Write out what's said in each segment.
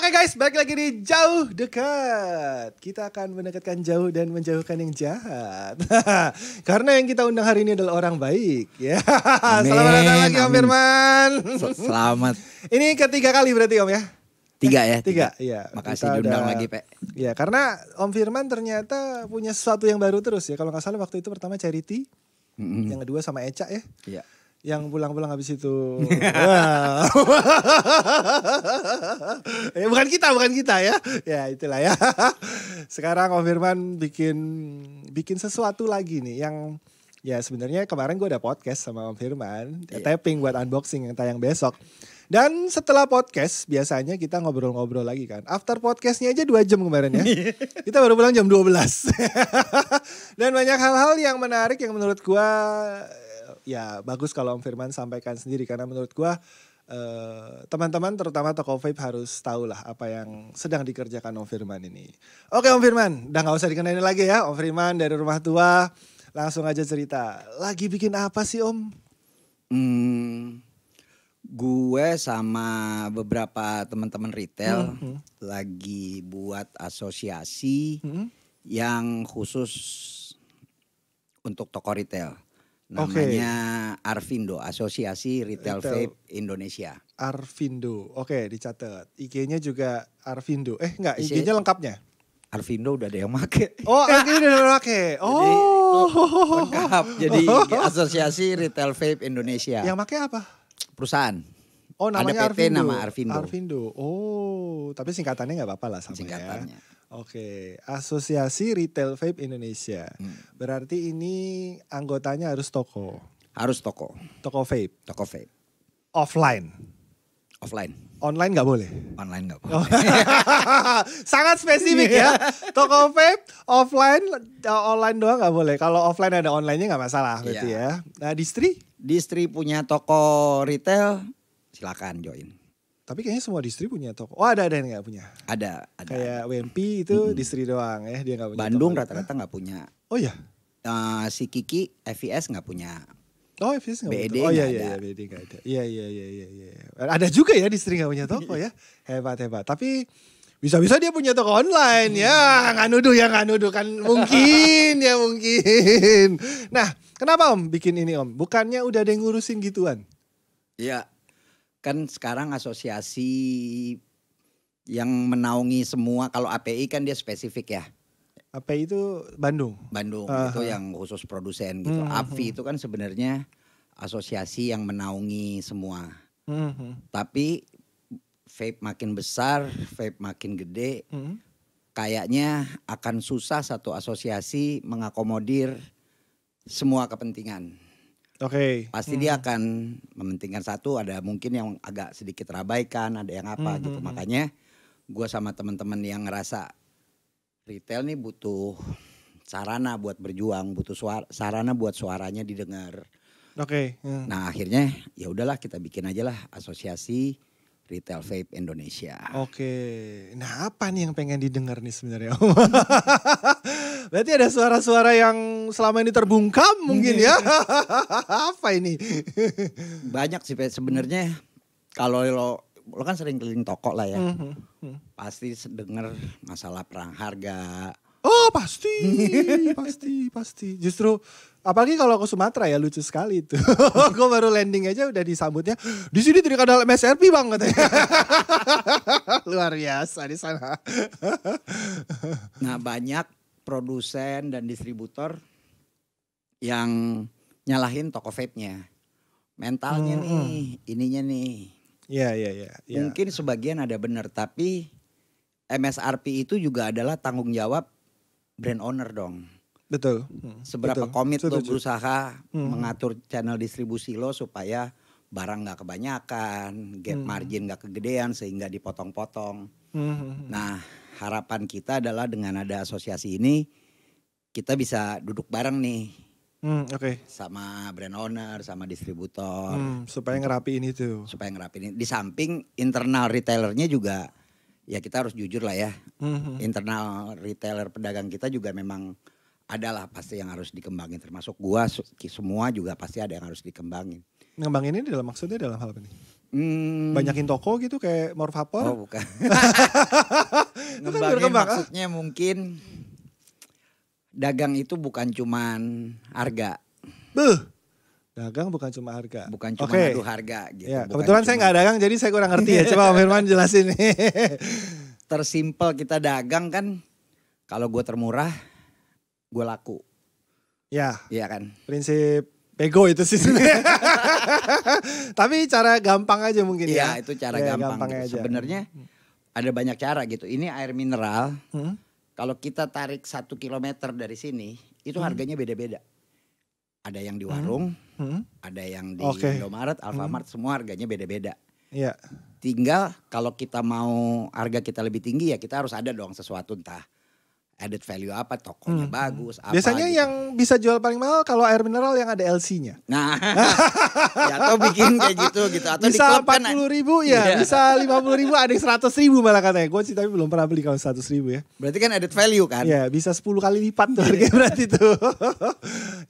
Oke guys, balik lagi di Jauh Dekat. Kita akan mendekatkan jauh dan menjauhkan yang jahat. Karena yang kita undang hari ini adalah orang baik. Ya, selamat datang lagi Om Firman. Selamat. Ini ketiga kali berarti Om ya? Tiga ya? Tiga, iya. Makasih diundang lagi, Pe. Ya, karena Om Firman ternyata punya sesuatu yang baru terus ya. Kalau gak salah waktu itu pertama Charity. Yang kedua sama Eca ya. Iya. Yang pulang-pulang habis itu. Bukan kita ya. Ya itulah ya. Sekarang Om Firman bikin sesuatu lagi nih yang ya sebenarnya kemarin gue ada podcast sama Om Firman, tapping buat unboxing yang tayang besok. Dan setelah podcast biasanya kita ngobrol-ngobrol lagi kan. After podcastnya aja 2 jam kemarin ya. Kita baru pulang jam 12. Dan banyak hal-hal yang menarik yang menurut gue ya bagus kalau Om Firman sampaikan sendiri. Karena menurut gue teman-teman terutama toko vape harus tahu lah apa yang sedang dikerjakan Om Firman ini. Oke Om Firman, udah gak usah dikenalin lagi ya. Om Firman dari rumah tua, langsung aja cerita. Lagi bikin apa sih Om? Gue sama beberapa teman-teman retail lagi buat asosiasi yang khusus untuk toko retail. Namanya Arvindo, Asosiasi Retail Vape Indonesia. Arvindo, oke dicatat. IG-nya juga Arvindo. Enggak, IG-nya lengkapnya. Arvindo udah ada yang make. Oh, IG-nya udah make. Oh, lengkap. Jadi Asosiasi Retail Vape Indonesia. Yang make apa? Perusahaan. Oh, namanya ada PT Arvindo. nama Arvindo. Arvindo. Oh, tapi singkatannya nggak apa-apa lah sama singkatannya. Ya. Oke, Asosiasi Retail Vape Indonesia. Berarti ini anggotanya harus toko. Harus toko. Toko vape. Toko vape. Offline. Offline. Online nggak boleh. Online nggak boleh. Sangat spesifik ya. Toko vape offline, online doang nggak boleh. Kalau offline ada online-nya nggak masalah berarti ya. Nah, Distri punya toko retail, silakan join. Tapi kayaknya semua distri punya toko. Oh ada yang nggak punya? Ada. Kayak WMP itu distri doang ya, dia nggak punya. Bandung rata-rata nggak punya. Oh ya. Si Kiki FVS nggak punya. Oh FVS nggak punya. BED Oh iya BED nggak ada. Iya. Ada juga ya distri nggak punya toko ya. Hebat. Tapi bisa-bisa dia punya toko online ya. Nggak nuduh kan mungkin. Nah kenapa Om bikin ini Om? Bukannya udah ada yang ngurusin gituan? Iya. Kan sekarang asosiasi yang menaungi semua, kalau API kan dia spesifik ya. API itu Bandung? Bandung, itu yang khusus produsen gitu. API itu kan sebenarnya asosiasi yang menaungi semua. Tapi vape makin besar, vape makin gede, kayaknya akan susah satu asosiasi mengakomodir semua kepentingan. Oke. Pasti dia akan mementingkan satu, ada mungkin yang agak sedikit terabaikan, ada yang apa gitu. Makanya gue sama teman-teman yang ngerasa retail nih butuh sarana buat berjuang, butuh sarana buat suaranya didengar. Oke. Nah akhirnya ya udahlah kita bikin aja lah Asosiasi Retail Vape Indonesia. Oke. Nah apa nih yang pengen didengar nih sebenarnya? Berarti ada suara-suara yang selama ini terbungkam mungkin ya. Apa ini? Banyak sih sebenarnya. Kalau lo kan sering keliling toko lah ya. Pasti denger masalah perang harga. Oh pasti. Justru apalagi kalau ke Sumatera ya lucu sekali itu. Gue baru landing aja udah disambutnya. Di sini tidak ada MSRP bang katanya. Luar biasa di sana. Nah banyak produsen dan distributor yang nyalahin toko vape-nya. Mentalnya nih, ininya nih. Iya. Mungkin sebagian ada benar, tapi MSRP itu juga adalah tanggung jawab brand owner dong. Betul. Seberapa komit lo berusaha mengatur channel distribusi lo supaya barang gak kebanyakan, gap margin gak kegedean sehingga dipotong-potong. Nah harapan kita adalah dengan ada asosiasi ini kita bisa duduk bareng nih. Sama brand owner, sama distributor. Supaya ngerapiin itu. Di samping internal retailernya juga ya kita harus jujur lah ya. Internal retailer pedagang kita juga memang adalah pasti yang harus dikembangin. Termasuk gua semua juga pasti ada yang harus dikembangin. Ngembangin ini maksudnya dalam hal apa nih? Banyakin toko gitu kayak More Vapor? Oh bukan. Ngembangin Berkembang, maksudnya mungkin dagang itu bukan cuman harga. Dagang bukan cuma harga. Bukan cuma adu harga gitu. Ya, kebetulan saya nggak dagang jadi saya kurang ngerti ya. Coba Om Firman jelasin nih. Tersimpel kita dagang kan, kalau gue termurah, gue laku. Ya. Iya kan. Prinsip Pego itu sih sebenarnya. Tapi cara gampang aja mungkin ya. Iya itu cara gampang gitu. Sebenarnya ada banyak cara gitu. Ini air mineral. Kalau kita tarik 1 kilometer dari sini, itu harganya beda-beda. Ada yang di warung, ada yang di Indomaret, Alfamart, semua harganya beda-beda. Iya. Tinggal kalau kita mau harga kita lebih tinggi ya kita harus ada dong sesuatu entah added value apa, tokonya bagus. Apa biasanya gitu. yang bisa jual paling mahal kalau air mineral yang ada LC-nya. Nah, ya atau bikin kayak gitu. Atau bisa di klub 40.000 ya, bisa 50.000, ada yang 100.000 malah katanya. Gue sih tapi belum pernah beli kalau 100.000 ya. Berarti kan added value kan? Ya bisa 10 kali lipat tuh harganya berarti tuh.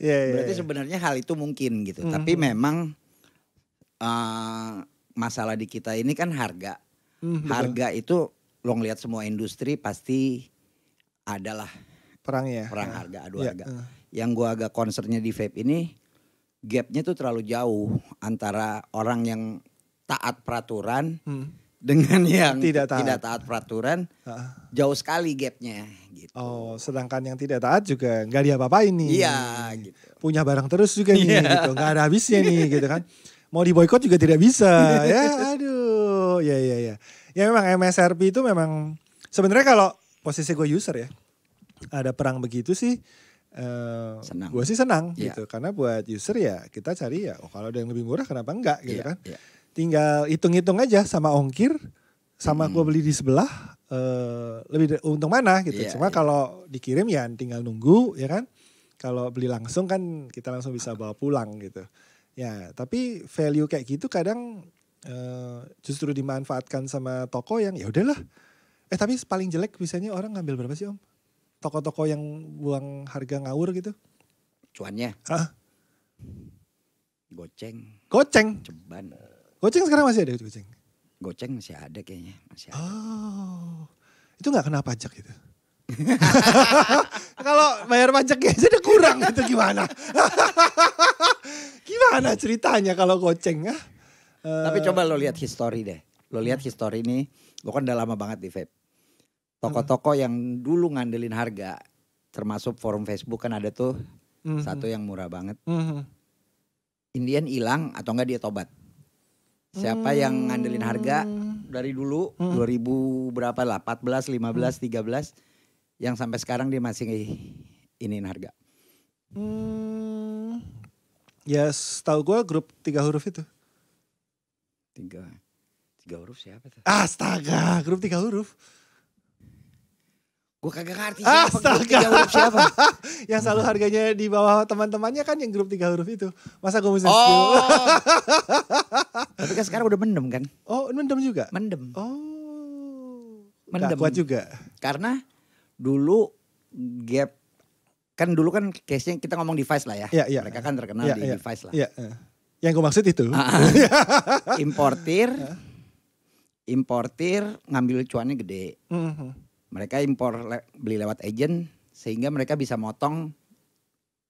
Berarti sebenarnya hal itu mungkin gitu. Tapi memang masalah di kita ini kan harga. Harga itu lo ngeliat semua industri pasti adalah perang harga, adu harga. Yang gua agak concernnya di vape ini gapnya tuh terlalu jauh antara orang yang taat peraturan dengan yang tidak taat peraturan. Jauh sekali gapnya gitu. Oh, sedangkan yang tidak taat juga nggak diapa-apain nih. Iya gitu. Punya barang terus juga nih gitu, nggak ada habisnya nih gitu kan. Mau diboikot juga tidak bisa ya. Aduh, ya. Ya memang MSRP itu memang sebenarnya kalau posisi gue user ya, ada perang begitu sih, gue sih senang gitu. Karena buat user ya kita cari ya, kalau ada yang lebih murah kenapa enggak gitu kan. Tinggal hitung-hitung aja sama ongkir, sama gue beli di sebelah, lebih untung mana gitu. Cuma kalau dikirim ya tinggal nunggu ya kan. Kalau beli langsung kan kita langsung bisa bawa pulang gitu. Ya tapi value kayak gitu kadang justru dimanfaatkan sama toko yang ya udahlah. Tapi paling jelek biasanya orang ngambil berapa sih Om? Toko-toko yang buang harga ngawur gitu. Cuannya? Goceng. Ceban. Goceng sekarang masih ada goceng? Goceng masih ada kayaknya. Masih ada. Oh, itu gak kena pajak gitu? Kalau bayar pajaknya aja udah kurang itu gimana? Gimana ceritanya kalau goceng ya? Tapi coba lo lihat history deh. Lo lihat history ini, lo kan udah lama banget di vape. Toko-toko yang dulu ngandelin harga, termasuk forum Facebook kan ada tuh satu yang murah banget. Indian hilang atau enggak dia tobat. Siapa yang ngandelin harga dari dulu 2000 berapa lah 14, 15, 13 yang sampai sekarang dia masih iniin harga. Ya setahu gue grup 3 huruf itu. 3 huruf siapa tuh? Astaga, grup 3 huruf. Gue kagak ngerti siapa grup 3 huruf siapa. Yang selalu harganya di bawah teman-temannya kan yang grup 3 huruf itu. Masa gue mesti Tapi kan sekarang udah mendem kan? Oh mendem juga? Mendem. Oh. Mendem. Gak kuat juga? Karena dulu gap, kan dulu kan case-nya kita ngomong device lah ya. Mereka kan terkenal di device lah. Yang gue maksud itu. Importir ngambil cuannya gede. Mereka beli lewat agent sehingga mereka bisa motong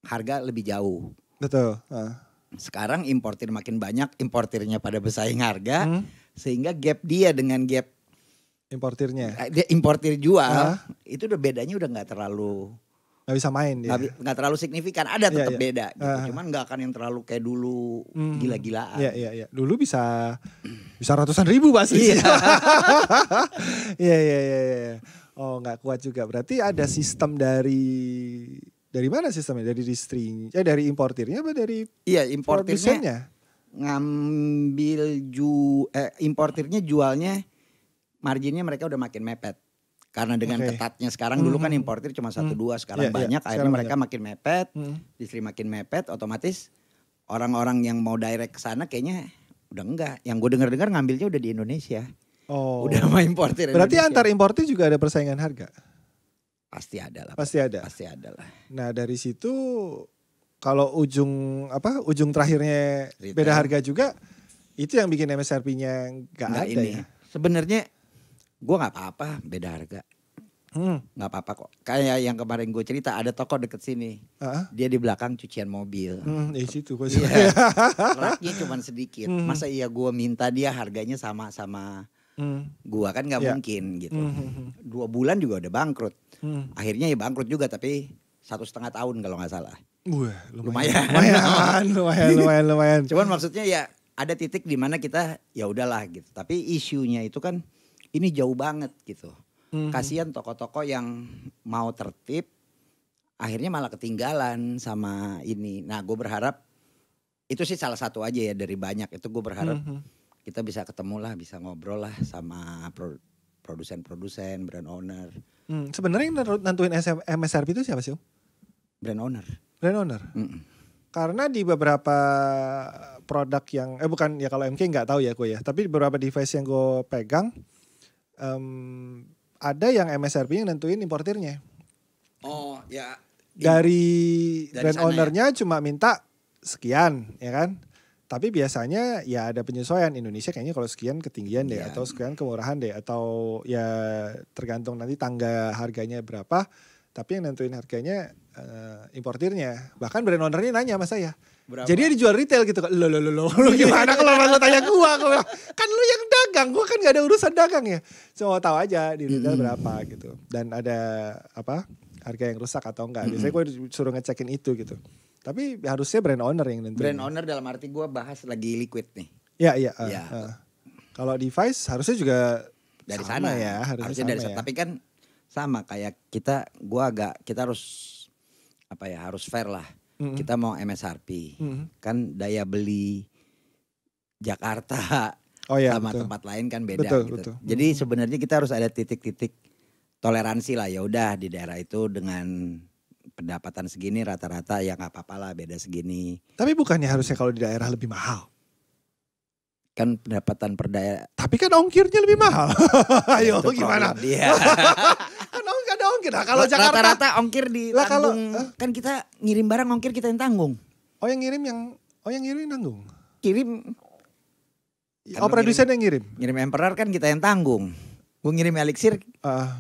harga lebih jauh. Betul. Sekarang importir makin banyak, importirnya pada bersaing harga sehingga gap dia dengan gap importirnya. Dia importir jual itu udah bedanya udah nggak terlalu. Gak bisa main dia. Gak terlalu signifikan, ada tetap beda gitu. Cuman gak akan yang terlalu kayak dulu gila-gilaan. Iya. Dulu bisa ratusan ribu pasti. Iya. Oh gak kuat juga. Berarti ada sistem dari mana sistemnya? Dari dari importirnya apa dari importirnya ngambil importirnya jualnya marginnya mereka udah makin mepet. Karena dengan ketatnya sekarang dulu kan importir cuma 1-2 sekarang banyak akhirnya mereka makin mepet, industri makin mepet, otomatis orang-orang yang mau direct ke sana kayaknya udah enggak. Yang gue dengar ngambilnya udah di Indonesia. Oh. Udah sama importir. Berarti Indonesia. antar importir juga ada persaingan harga? Pasti ada lah. Pasti ada lah. Nah dari situ kalau ujung terakhirnya retail, beda harga juga, Itu yang bikin MSRP-nya nggak ada ini. ya. Sebenarnya gue nggak apa-apa beda harga. Nggak apa-apa kok. Kayak yang kemarin gue cerita ada toko deket sini. Dia di belakang cucian mobil. Di situ kok. Iya. Raknya cuma sedikit. Masa iya gue minta dia harganya sama gue kan nggak mungkin gitu. 2 bulan juga udah bangkrut. Akhirnya ya bangkrut juga tapi 1,5 tahun kalau nggak salah. Wah, lumayan. Cuman maksudnya ya ada titik di mana kita ya udahlah gitu. Tapi isunya itu kan ini jauh banget gitu. Kasihan toko-toko yang mau tertib akhirnya malah ketinggalan sama ini. Nah gue berharap itu sih salah satu aja ya dari banyak. Itu gue berharap kita bisa ketemu lah, bisa ngobrol lah sama produsen-produsen, brand owner. Sebenarnya yang nentuin MSRP itu siapa sih? Brand owner. Brand owner? Karena di beberapa produk yang, bukan ya kalau MK nggak tahu ya gue ya. Tapi beberapa device yang gue pegang, ada yang MSRP yang nentuin importirnya. Oh ya. Dari brand ownernya ya? Cuma minta sekian ya kan. Tapi biasanya ya ada penyesuaian. Indonesia kayaknya kalau sekian ketinggian deh. Atau sekian kemurahan deh. Atau ya tergantung nanti tangga harganya berapa. Tapi yang nentuin harganya importirnya. Bahkan brand ownernya nanya sama saya. Berapa? Jadi dia dijual retail gitu. Lo gimana kalau lo tanya gua? Kan lu yang dagang. Gua kan gak ada urusan dagang ya. Cuma tahu aja di retail berapa gitu. Dan ada harga yang rusak atau enggak. Biasanya gue disuruh ngecekin itu gitu. Tapi harusnya brand owner yang nentuin. Brand owner dalam arti gue bahas lagi liquid nih. Iya. Kalau device harusnya juga dari sama sana ya. Harusnya dari sana. Tapi kan sama kayak kita harus harus fair lah. Kita mau MSRP. Kan daya beli Jakarta sama betul. Tempat lain kan beda gitu. Betul. Jadi sebenarnya kita harus ada titik-titik toleransi lah. Ya udah di daerah itu dengan pendapatan segini rata-rata ya nggak apa-apa lah beda segini. Tapi bukannya harusnya kalau di daerah lebih mahal? Kan pendapatan per daerah. Tapi kan ongkirnya lebih mahal. Ayo gimana? Kan ada ongkir. Nah, kalau Jakarta rata-rata ongkir ditanggung. Kan kita ngirim barang ongkir kita yang tanggung. Oh yang ngirim yang tanggung. Kirim. Kan produsen yang ngirim. Ngirim Emperor kan kita yang tanggung. Gue ngirim Elixir,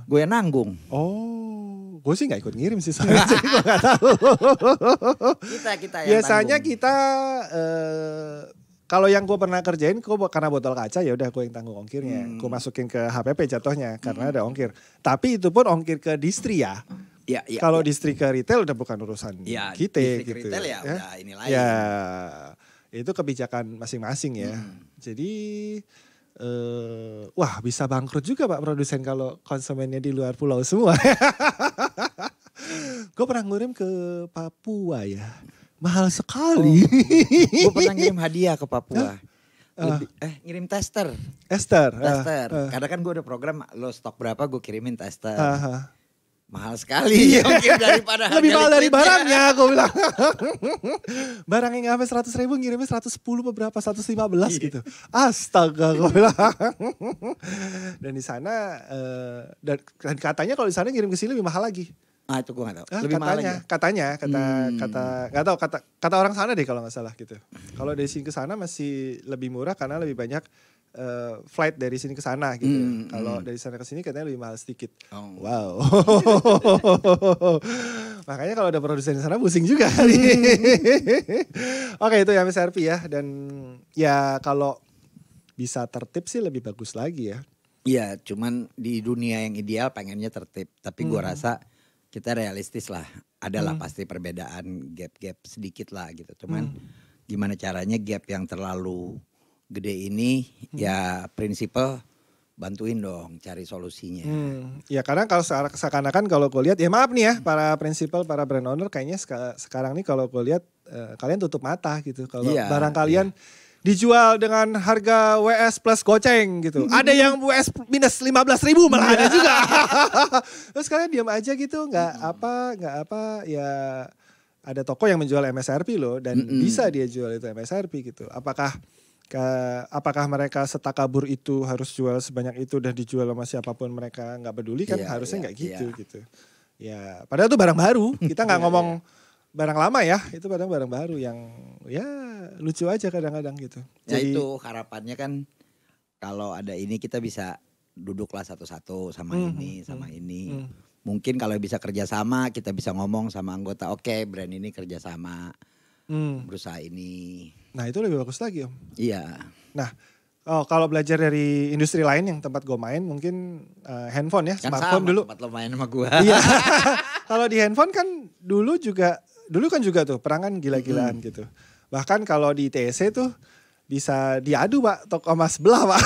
gue yang nanggung. Oh, gue sih gak ikut ngirim sih soalnya, jadi gue gak tahu. Kita yang biasanya tanggung. Kita, kalau yang gue pernah kerjain, karena botol kaca ya udah gue yang tanggung ongkirnya. Gue masukin ke HPP jatuhnya karena ada ongkir. Tapi itu pun ongkir ke distri ya. Kalau distri ke retail udah bukan urusan kita. Distri gitu. Ke retail ya udah ini lain. Ya, itu kebijakan masing-masing ya. Jadi... wah bisa bangkrut juga Pak produsen kalau konsumennya di luar pulau semua. Gue pernah ngirim ke Papua ya. Mahal sekali. Gue pernah ngirim hadiah ke Papua. Ngirim tester. Karena kan gue ada program lo stok berapa gue kirimin tester. Mahal sekali ongkir daripada lebih mahal dari barangnya gue bilang. Barang yang sampai 100.000 ngirimnya 110 beberapa 115 gitu. Astaga gue bilang. Dan di sana dan katanya kalau di sana ngirim ke sini lebih mahal lagi. Itu gue gak tahu. Lebih mahal lagi. Kata orang sana deh kalau gak salah gitu. Kalau dari sini ke sana masih lebih murah karena lebih banyak flight dari sini ke sana gitu. Kalau dari sana ke sini katanya lebih mahal sedikit. Wow. Makanya kalau ada produsen di sana pusing juga kali. Oke, itu ya MSRP ya. Dan ya kalau bisa tertib sih lebih bagus lagi ya. Iya, cuman di dunia yang ideal pengennya tertib. Tapi gue rasa kita realistis lah. Adalah pasti perbedaan gap-gap sedikit lah gitu. Cuman gimana caranya gap yang terlalu gede ini ya prinsipal bantuin dong cari solusinya. Ya karena kalau seakan-akan kalau gue lihat ya maaf nih ya para prinsipal, para brand owner kayaknya sekarang nih kalau gue lihat kalian tutup mata gitu. Kalau barang kalian dijual dengan harga WS plus goceng gitu. Ada yang WS minus 15.000 malah ada juga. Terus kalian diam aja gitu nggak apa ya ada toko yang menjual MSRP loh dan bisa dia jual itu MSRP gitu. Apakah mereka setakabur itu harus jual sebanyak itu dan dijual sama siapapun mereka nggak peduli kan harusnya nggak gitu. Ya padahal itu barang baru kita nggak barang lama ya, itu kadang barang baru yang ya lucu aja kadang-kadang gitu. Ya itu harapannya kan kalau ada ini kita bisa duduklah satu-satu sama ini sama ini. Mungkin kalau bisa kerjasama kita bisa ngomong sama anggota, oke, brand ini kerjasama berusaha ini. Nah itu lebih bagus lagi Om. Iya. Nah kalau belajar dari industri lain yang tempat gue main mungkin handphone ya, Kan smartphone sama dulu. tempat lo main sama gua. Iya. Kalau di handphone kan dulu kan juga tuh perangan gila-gilaan gitu. Bahkan kalau di TC tuh bisa diadu Pak, toko sama sebelah Pak.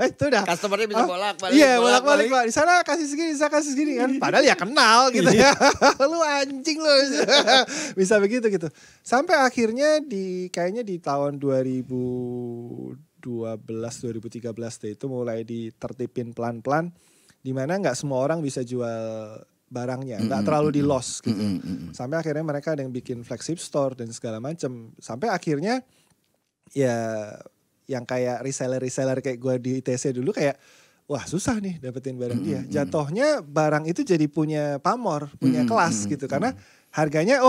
Itu dah. Customernya bisa bolak-balik. Iya bolak-balik Pak. Di sana kasih segini, bisa kasih segini kan. Padahal ya kenal gitu ya. Lu anjing lu. Bisa begitu gitu. Sampai akhirnya kayaknya di tahun 2012, 2013 deh itu mulai ditertipin pelan-pelan. Dimana gak semua orang bisa jual barangnya, nggak terlalu di loss gitu. Sampai akhirnya mereka ada yang bikin flagship store dan segala macam. Sampai akhirnya ya yang kayak reseller kayak gue di ITC dulu kayak wah susah nih dapetin barang dia. Jatuhnya barang itu jadi punya pamor, punya kelas gitu. Karena harganya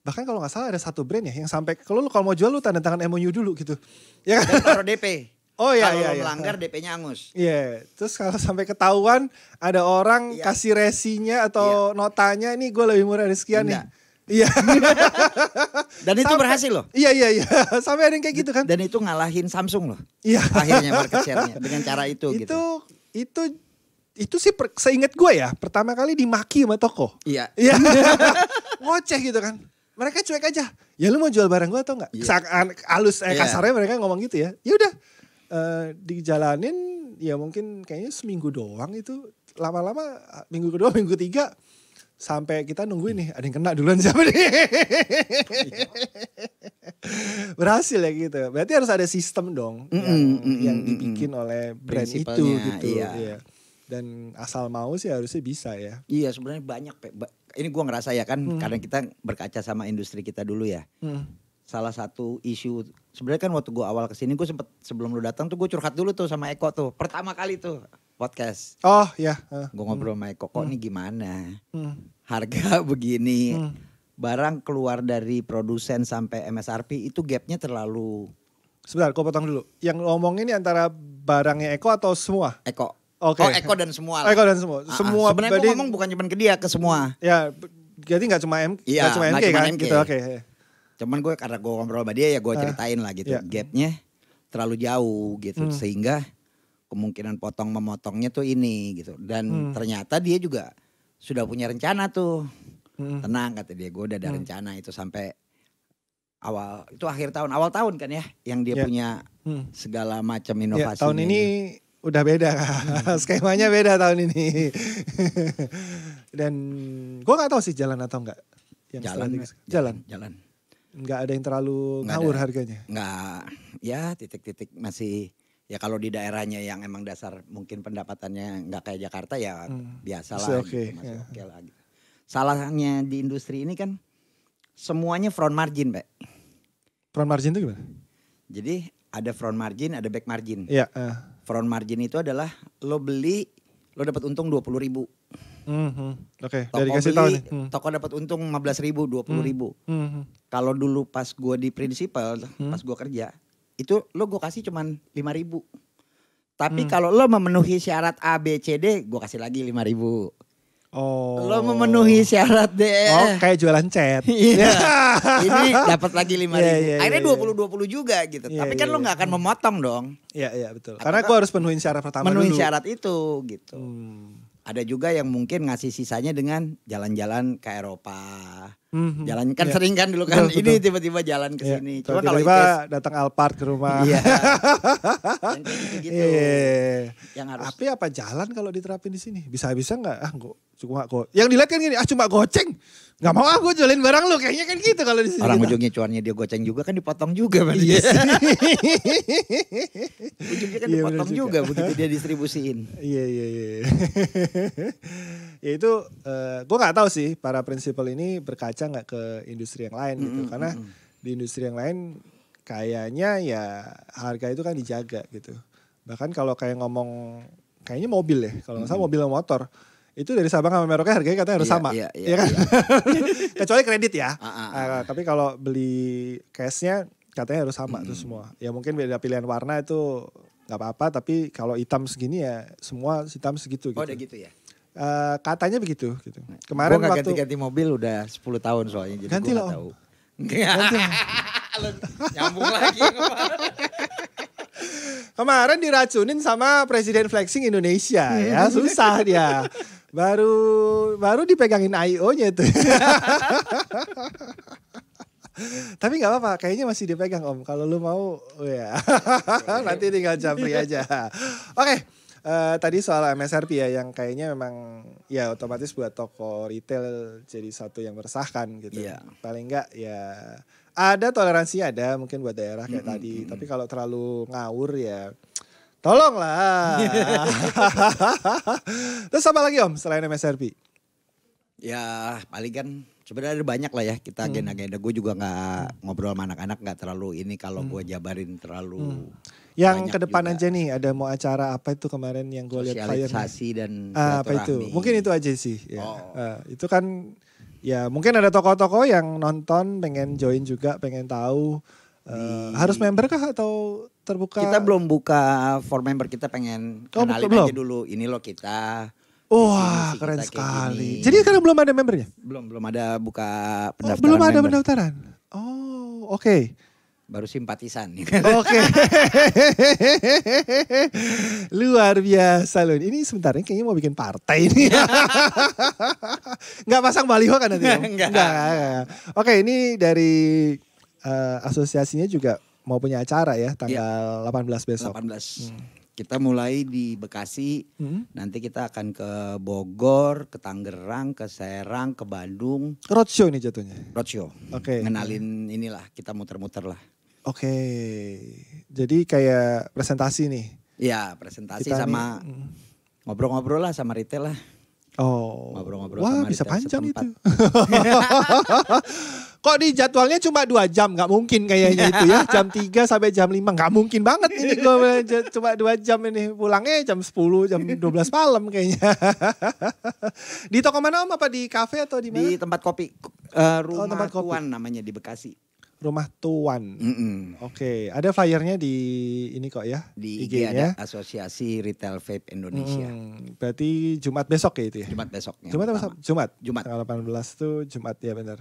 bahkan kalau gak salah ada satu brand ya yang sampai kalau mau jual lu tanda tangan MOU dulu gitu. Ya kan? Dan taruh DP. Oh iya kalau iya. melanggar DP-nya angus. Iya, terus kalau sampai ketahuan ada orang kasih resinya atau notanya ini gue lebih murah dari sekian nih. Iya. Dan itu berhasil loh. Iya. Sampai ada yang kayak gitu kan. Dan itu ngalahin Samsung loh. Iya. Akhirnya market share-nya dengan cara itu gitu. Itu sih seingat gue ya, pertama kali dimaki sama toko. Iya. Ngoceh gitu kan. Mereka cuek aja. Ya lu mau jual barang gue atau enggak? Kasarnya mereka ngomong gitu ya. Ya udah. Dijalanin ya mungkin kayaknya seminggu doang itu. Lama-lama minggu kedua, minggu ketiga sampai kita nungguin nih ada yang kena duluan siapa nih. Berhasil ya gitu. Berarti harus ada sistem dong yang dibikin oleh brand itu gitu. Iya. Dan asal mau sih harusnya bisa ya. Iya sebenarnya banyak. Ini gue ngerasa ya kan karena kita berkaca sama industri kita dulu ya. Salah satu isu sebenarnya kan waktu gue awal kesini gue sempet sebelum lu datang tuh gue curhat dulu tuh sama Eko tuh pertama kali tuh podcast. Oh ya. Gue ngobrol sama Eko kok nih gimana harga begini barang keluar dari produsen sampai MSRP itu gapnya terlalu. Sebentar gue potong dulu. Yang ngomong ini antara barangnya Eko atau semua? Eko. Oke. Oh Eko dan semua lah. Eko dan semua. Semua sebenarnya gue ngomong bukan cuma ke dia ke semua. Ya jadi gak cuma MK kan MK. gitu oke. Cuman gue karena gue ngobrol sama dia ya gue ceritain lah gitu. Gapnya terlalu jauh gitu. Sehingga kemungkinan memotongnya tuh ini gitu. Dan ternyata dia juga sudah punya rencana tuh. Tenang kata dia, gue udah ada rencana itu sampai awal tahun kan ya. Yang dia punya segala macam inovasi. Tahun ini udah beda. Skemanya beda tahun ini. Dan gue gak tahu sih jalan atau enggak. Jalan. Nggak ada yang terlalu ngawur harganya. Nggak, ya titik-titik masih ya kalau di daerahnya yang emang dasar mungkin pendapatannya nggak kayak Jakarta ya biasa lah. Masih oke lah. Gitu. Salahnya di industri ini kan semuanya front margin, Pak. Front margin itu gimana? Jadi ada front margin, ada back margin. Iya. Front margin itu adalah lo beli, lo dapat untung 20.000. Oke, dari kasih tahu nih. Toko dapat untung 15.000, 20.000. Kalau dulu pas gue di Principal, pas gue kerja, itu lo gue kasih cuman 5.000. Tapi kalau lo memenuhi syarat A, B, C, D, gue kasih lagi 5.000. Oh. Lo memenuhi syarat D. Oh, kayak jualan cat. Iya. Ini dapat lagi 5.000. Akhirnya 20 juga gitu. Tapi kan lo nggak akan memotong dong. Iya betul. Karena gue harus penuhin syarat pertama dulu. Penuhin syarat itu gitu. Ada juga yang mungkin ngasih sisanya dengan jalan-jalan ke Eropa. Jalan kan sering kan dulu kan. Betul. Ini tiba-tiba jalan ke sini. Cuma kalau tiba datang Alphard ke rumah. Iya. Yang kayak gitu-gitu. Yang harus. Tapi apa jalan kalau diterapin di sini? Bisa-bisa nggak? Cuma yang dilihat kan gini, cuma goceng. Nggak mau gue jualin barang lu, kayaknya kan gitu kalau di sini. Orang ujungnya cuannya dia goceng juga kan dipotong juga. Iya. Ujungnya kan dipotong juga begitu dia distribusiin. Iya. Ya itu gue nggak tahu sih para prinsipal ini berkaca nggak ke industri yang lain gitu. Karena di industri yang lain kayaknya ya harga itu kan dijaga gitu. Bahkan kalau kayak ngomong kayaknya mobil ya, kalau nggak salah mobil atau motor. itu dari Sabang sama Merauke harganya katanya harus sama. Iya kan? Iya. Kecuali kredit ya. Tapi kalau beli cashnya katanya harus sama tuh semua. Ya mungkin beda pilihan warna itu nggak apa-apa, tapi kalau hitam segini ya semua hitam segitu gitu. Oh udah gitu ya? Katanya begitu gitu. Kemarin gua waktu ganti-ganti mobil udah 10 tahun soalnya, jadi ganti gue lah, gak tahu. Ganti lah. Nyambung lagi. Kemarin diracunin sama Presiden Flexing Indonesia ya, susah dia. Baru dipegangin IO-nya itu. Tapi nggak apa-apa, kayaknya masih dipegang Om. Kalau lu mau, ya nanti tinggal japri aja. Oke, tadi soal MSRP ya, yang kayaknya memang ya otomatis buat toko retail jadi satu yang meresahkan gitu. Iya. Paling nggak ya ada toleransinya, ada mungkin buat daerah kayak tadi. Tapi kalau terlalu ngawur ya tolonglah. Terus apa lagi Om selain MSRP? Ya paling kan sebenarnya ada banyak lah ya kita agenda-agenda. Gue juga gak ngobrol sama anak-anak, gak terlalu ini kalau gue jabarin terlalu. Yang ke depan aja nih, ada mau acara apa itu kemarin yang gue lihat flyernya? Sosialisasi dan apa itu? Mungkin itu aja sih. Ya. Oh. Itu kan ya mungkin ada toko-toko yang nonton pengen join juga, pengen tahu. Harus member kah atau terbuka? Kita belum buka for member, kita pengen kenalin aja dulu. Ini loh kita. Wah keren sekali. Jadi karena belum ada membernya? Belum ada buka pendaftaran. Belum ada member. pendaftaran? Oh oke. Baru simpatisan. Oke. Luar biasa loh. Ini sebentar ini kayaknya mau bikin partai ini. Nggak pasang baliho kan nanti? Enggak. Oke, ini dari asosiasinya juga mau punya acara ya tanggal 18 besok. 18. Kita mulai di Bekasi, nanti kita akan ke Bogor, ke Tangerang, ke Serang, ke Bandung. Roadshow ini jatuhnya? Roadshow. Oke. Ngenalin inilah, kita muter-muter lah. Oke, jadi kayak presentasi nih? Iya, presentasi kita sama ngobrol-ngobrol lah sama retail lah. Oh, ngobrol-ngobrol wah sama bisa retail panjang setempat. itu. Kok di jadwalnya cuma 2 jam? Gak mungkin kayaknya itu ya. Jam 3 sampai jam 5. Gak mungkin banget ini gue cuma 2 jam ini. Pulangnya jam 10, jam 12 malam kayaknya. Di toko mana Om? Apa di kafe atau di mana? Di tempat kopi. Rumah tempat kopi. Tuan namanya di Bekasi. Rumah Tuan. Oke, ada flyernya di ini kok ya. Di IG ada Asosiasi Retail Vape Indonesia. Berarti Jumat besok ya itu ya? Jumat besoknya. Jumat. Tanggal 18 tuh Jumat ya benar.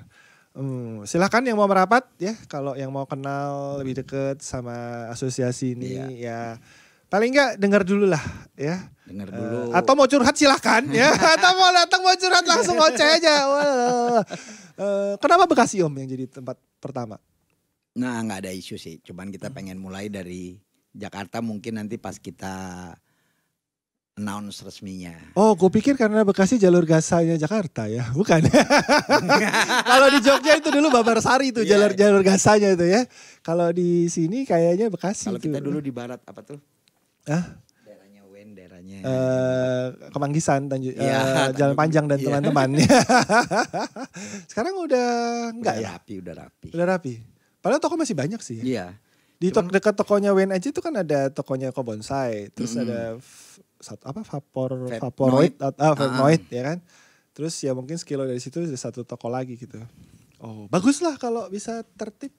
Silakan yang mau merapat ya, kalau yang mau kenal lebih deket sama asosiasi ini ya paling enggak dengar dulu lah ya. Dengar dulu. Atau mau curhat silakan ya. Atau mau datang mau curhat langsung ngoceh aja. Kenapa Bekasi Om yang jadi tempat pertama? Nah nggak ada isu sih, cuman kita pengen mulai dari Jakarta, mungkin nanti pas kita announce resminya. Oh, gue pikir karena Bekasi jalur gasanya Jakarta ya, bukan? Kalau di Jogja itu dulu Babarsari itu jalur gasanya itu ya. Kalau di sini kayaknya Bekasi. Kalau kita dulu di barat apa tuh? Daerahnya Wen, daerahnya Kemanggisan, Jalan Panjang dan teman-teman. Sekarang udah enggak ya? Udah rapi. Padahal toko masih banyak sih. Iya. Di dekat tokonya Wen aja itu kan ada tokonya Kobonsai, terus ada Vaporoid ya kan. Terus ya mungkin sekilo dari situ ada satu toko lagi gitu. Oh, bagus lah kalau bisa tertib.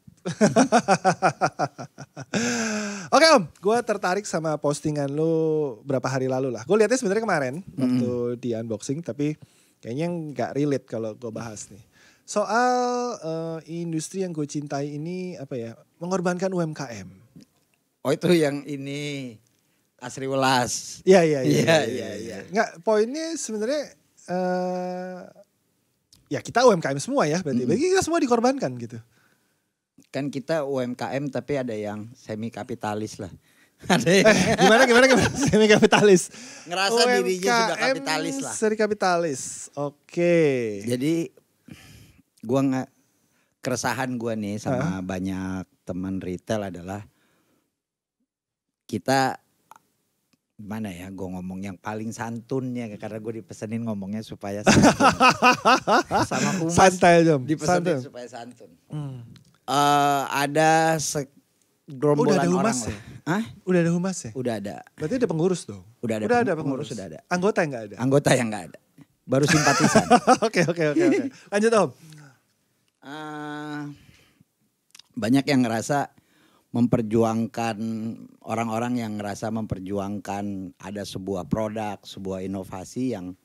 Oke Om, gue tertarik sama postingan lu berapa hari lalu lah. Gue lihatnya sebenarnya kemarin waktu di unboxing, tapi kayaknya nggak relate kalau gue bahas nih. Soal industri yang gue cintai ini apa ya, mengorbankan UMKM. Oh itu yang ini Asri Welas. Iya. Nggak, poinnya sebenarnya ya kita UMKM semua ya, berarti kita semua dikorbankan gitu. Kan kita UMKM tapi ada yang semi kapitalis lah. Gimana semi kapitalis? Ngerasa dirinya sudah kapitalis lah. Seri kapitalis. Oke. Jadi keresahan gue nih sama banyak teman retail adalah kita gimana ya, gue ngomong yang paling santunnya karena gue dipesenin ngomongnya supaya santun. Sama humas santai Jom. Dipesenin supaya santun. Ada gerombolan orang lah. Hah? Udah ada humas ya? Udah ada. Berarti ada pengurus dong? Udah ada pengurus, sudah ada. Anggota yang gak ada? Anggota yang gak ada. baru simpatisan. Oke. Lanjut Om. Banyak yang ngerasa memperjuangkan, orang-orang yang ngerasa memperjuangkan ada sebuah produk, sebuah inovasi yang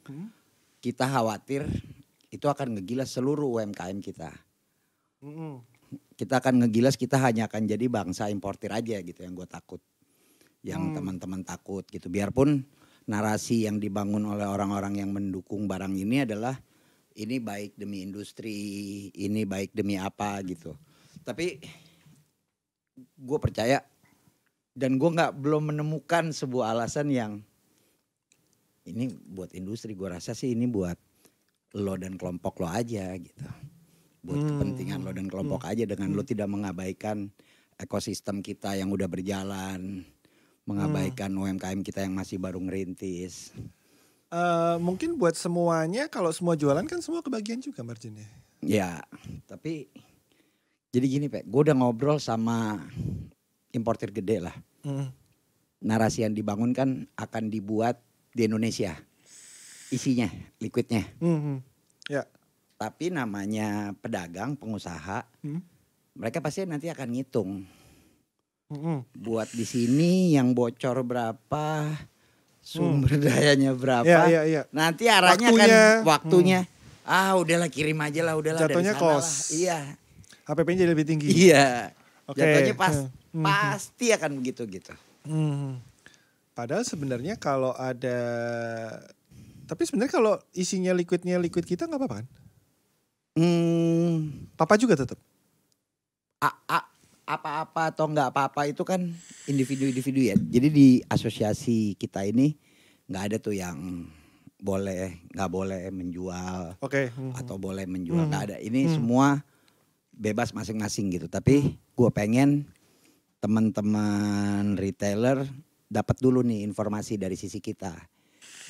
kita khawatir itu akan ngegilas seluruh UMKM kita. Kita akan ngegilas, kita hanya akan jadi bangsa importir aja gitu, yang gue takut. Yang teman-teman takut gitu. Biarpun narasi yang dibangun oleh orang-orang yang mendukung barang ini adalah ini baik demi industri, ini baik demi apa gitu. Tapi gue percaya dan gue belum menemukan sebuah alasan yang ini buat industri. Gue rasa sih ini buat lo dan kelompok lo aja gitu. Buat kepentingan lo dan kelompok aja, dengan lo tidak mengabaikan ekosistem kita yang udah berjalan, mengabaikan UMKM kita yang masih baru ngerintis. Mungkin buat semuanya, kalau semua jualan kan semua kebagian juga marginnya. Ya, tapi jadi gini Pak, gue udah ngobrol sama importir gede lah. Narasi yang dibangun kan akan dibuat di Indonesia. Isinya, liquidnya. Ya. Tapi namanya pedagang, pengusaha, mereka pasti nanti akan ngitung. Buat di sini yang bocor berapa, sumber dayanya berapa. Iya. Nanti arahnya waktunya. Udahlah kirim aja lah, udahlah jatuhnya dari sana kos. lah. Iya. HPP-nya jadi lebih tinggi. Iya. Oke. Jatuhnya pasti akan begitu gitu. Padahal sebenarnya kalau ada, tapi sebenarnya kalau isinya liquid kita nggak apa-apa kan? Apa juga tetap. Apa-apa atau nggak apa-apa itu kan individu-individu ya. Jadi di asosiasi kita ini nggak ada tuh yang nggak boleh menjual, atau boleh menjual, nggak ada. Ini semua bebas masing-masing gitu. Tapi gue pengen teman-teman retailer dapat dulu nih informasi dari sisi kita.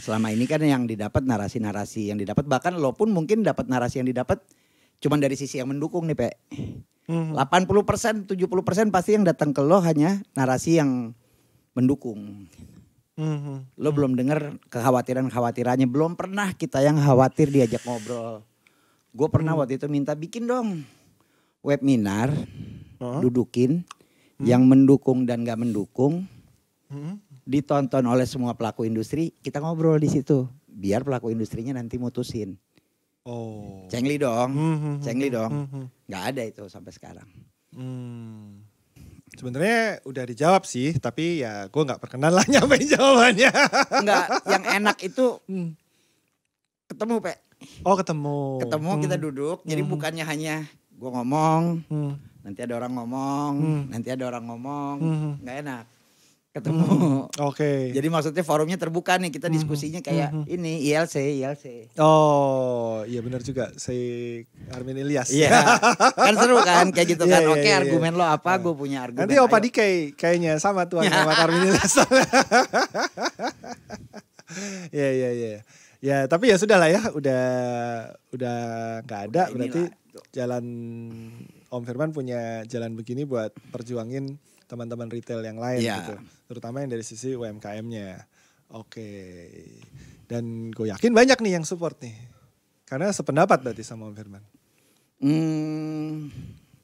Selama ini kan yang didapat narasi-narasi yang didapat, bahkan lo pun mungkin dapat narasi yang didapat cuman dari sisi yang mendukung nih Pak. 80%, 70% pasti yang datang ke lo hanya narasi yang mendukung. Lo belum dengar kekhawatirannya, belum pernah kita yang khawatir diajak ngobrol. Gue pernah waktu itu minta bikin dong webinar, dudukin yang mendukung dan gak mendukung, ditonton oleh semua pelaku industri, kita ngobrol di situ, biar pelaku industrinya nanti mutusin. Cengli dong, nggak ada itu sampai sekarang. Sebenarnya udah dijawab sih, tapi ya gue nggak perkenan lah nyampein jawabannya. Enggak, yang enak itu ketemu Pak. Ketemu. Ketemu kita duduk, jadi bukannya hanya gue ngomong, nanti ada orang ngomong, nggak enak. Ketemu. Jadi maksudnya forumnya terbuka nih, kita diskusinya kayak ini ILC. Oh iya benar juga, Armin Ilyas. Iya, kan seru kan kayak gitu kan. Oke, argumen lo apa, gue punya argumen. Nanti Opa Dike kayaknya sama tuan sama Armin Ilyas. Iya. Ya tapi ya sudah lah ya, udah nggak ada, berarti jalan Om Firman punya jalan begini buat perjuangin teman-teman retail yang lain gitu. Terutama yang dari sisi UMKM-nya. Dan gue yakin banyak nih yang support nih. Karena sependapat berarti sama Om Firman.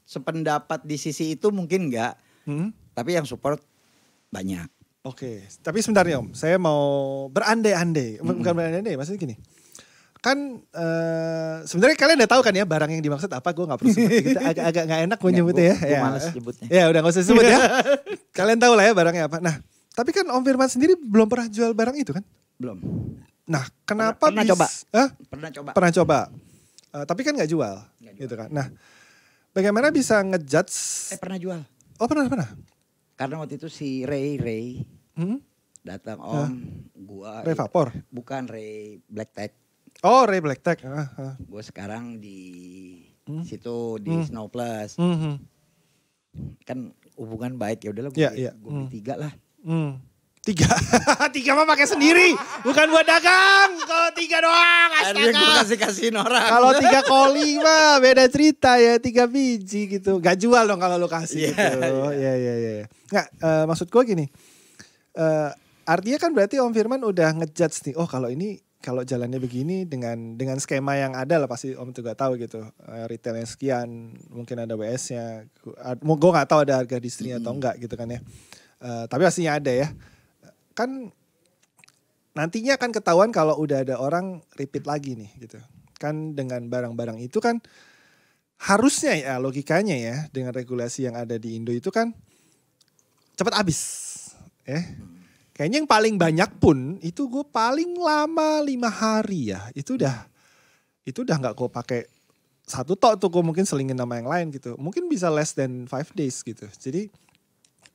Sependapat di sisi itu mungkin enggak. Tapi yang support banyak. Tapi sebentar nih Om. Saya mau berandai-andai. Bukan berandai-andai, maksudnya gini. Kan sebenarnya kalian udah tahu kan ya barang yang dimaksud apa, gue gak perlu sebut gitu. Agak gak enak gue nyebutnya ya. Gue malas nyebutnya. Ya udah gak usah sebut ya. Kalian tahu lah ya barangnya apa. Nah tapi kan Om Firman sendiri belum pernah jual barang itu kan? Belum. Nah kenapa pernah coba? Pernah coba. Tapi kan gak jual gitu kan. Nah bagaimana bisa ngejudge? Pernah jual. Oh pernah. Karena waktu itu si Ray datang Om, gua Ray Vapor? Bukan, Ray Black Tech. Oh Ray Black Tech. Gue sekarang di situ di Snow Plus. Kan hubungan baik, ya udahlah gue beli 3 lah. 3 mah pakai sendiri, bukan buat dagang. Kalau 3 doang, akhirnya gue kasih-kasihin orang. Kalau 3 koli mah beda cerita ya, 3 biji gitu. Gak jual dong kalau lu kasih gitu. Iya. Nggak, maksud gue gini. Artinya kan berarti Om Firman udah ngejudge nih. Oh kalau ini kalau jalannya begini dengan skema yang ada lah pasti Om juga tahu gitu. Retailnya sekian, mungkin ada WS-nya. Gue nggak tahu ada harga distrinya atau enggak gitu kan ya. Tapi pastinya ada ya. Kan nantinya akan ketahuan kalau udah ada orang repeat lagi nih gitu. Kan dengan barang-barang itu kan harusnya ya logikanya ya dengan regulasi yang ada di Indo itu kan cepat habis ya. Kayaknya yang paling banyak pun itu gue paling lama 5 hari ya. Itu udah nggak gue pakai satu tok tuh, gue mungkin selingin nama yang lain gitu. Mungkin bisa less than 5 days gitu. Jadi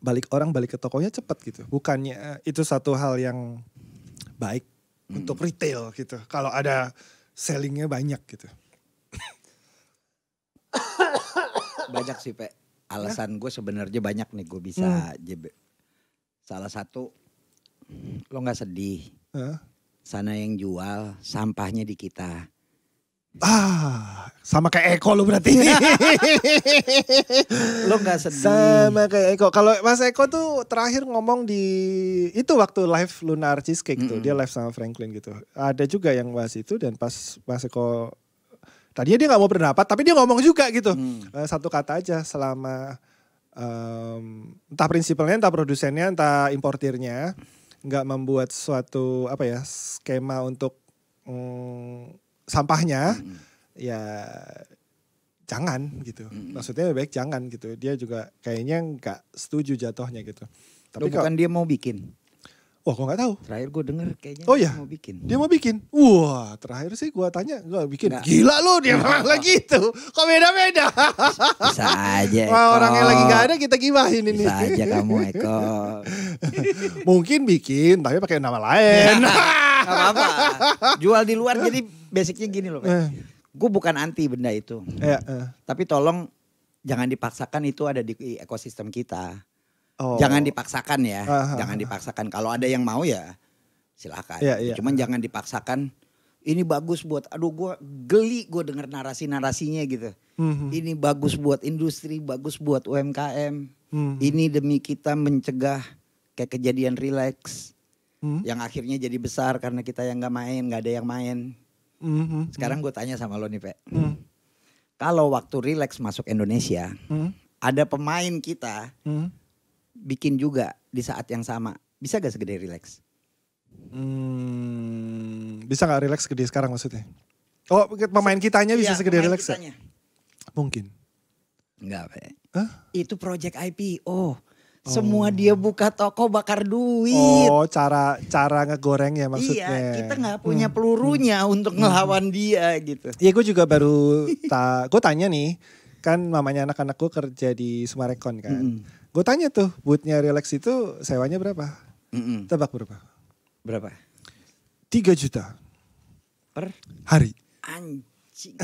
balik ke tokonya cepet gitu. Bukannya itu satu hal yang baik untuk retail gitu. Kalau ada sellingnya banyak gitu. Banyak sih Pe. Alasan gue sebenarnya banyak nih gue bisa salah satu, lo gak sedih. Sana yang jual, sampahnya di kita. Sama kayak Eko lo berarti. Lo gak sedih. Sama kayak Eko. Kalau Mas Eko tuh terakhir ngomong di itu waktu live Lunar Cheesecake tuh. Dia live sama Franklin gitu. Ada juga yang bahas itu dan pas Mas Eko tadinya dia gak mau berpendapat tapi dia ngomong juga gitu. Satu kata aja selama entah prinsipalnya, entah produsennya, entah importirnya nggak membuat suatu skema untuk sampahnya, ya jangan gitu. Maksudnya lebih baik jangan gitu. Dia juga kayaknya nggak setuju jatuhnya gitu. Tapi bukan dia mau bikin. Wah, gue nggak tahu. Terakhir gue denger kayaknya dia mau bikin. Dia mau bikin. Wah, terakhir sih gue tanya nggak bikin. Nggak. Gila lu dia malah gitu. Kok beda-beda? Bisa aja. Wah, orang yang lagi nggak ada kita gibahin ini. Bisa aja kamu Eko. Mungkin bikin tapi pakai nama lain. Gak apa-apa. Jual di luar jadi basicnya gini loh. Gue bukan anti benda itu. Tapi tolong jangan dipaksakan itu ada di ekosistem kita. Jangan dipaksakan ya. Jangan dipaksakan. Kalau ada yang mau ya silakan. Cuman jangan dipaksakan. Ini bagus buat, aduh gue geli gue denger narasi-narasinya gitu. Ini bagus buat industri, bagus buat UMKM. Ini demi kita mencegah kayak kejadian relax. Yang akhirnya jadi besar karena kita yang gak main, gak ada yang main. Sekarang gue tanya sama lo nih Pe. Kalau waktu relax masuk Indonesia, ada pemain kita bikin juga di saat yang sama. Bisa gak segede relax? Bisa gak relax gede sekarang maksudnya? Oh, pemain kitanya bisa segede relax ya? Mungkin. Enggak Pe. Itu project IPO. Semua dia buka toko bakar duit. Oh, cara ngegorengnya maksudnya. Iya, kita gak punya pelurunya untuk ngelawan dia gitu. Iya, gue juga baru gue tanya nih, kan mamanya anak-anak gue kerja di Sumarekon kan. Gue tanya tuh, boothnya Relax itu sewanya berapa? Tebak berapa? Berapa? 3 juta. Per? Hari. Anjing.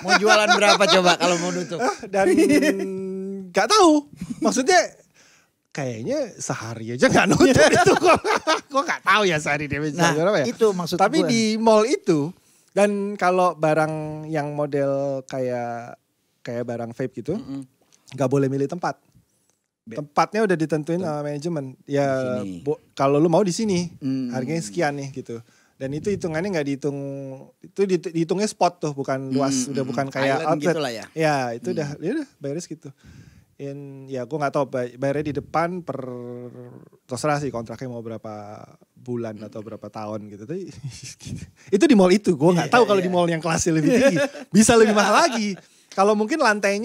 Mau jualan berapa coba kalau mau nutup? Dan gak tahu. Maksudnya kayaknya sehari aja gak nutup itu. Gue gak tahu ya sehari dia bisa berapa ya. Itu maksud Tapi gue. di mall itu, dan kalau barang yang model kayak barang vape gitu, gak boleh milih tempat. Tempatnya udah ditentuin sama manajemen. Ya kalau lu mau di sini, harganya sekian nih gitu. Dan itu hitungannya nggak dihitung, itu dihitungnya spot tuh, bukan luas, udah bukan kayak outlet. Gitu lah ya. Ya itu udah bayarnya segitu. Ya gue nggak tahu bayarnya di depan per terserah sih kontraknya mau berapa bulan atau berapa tahun gitu. Tapi itu di mall itu gue nggak tahu kalau di mall yang kelasnya lebih tinggi bisa lebih mahal lagi. Kalau mungkin lantai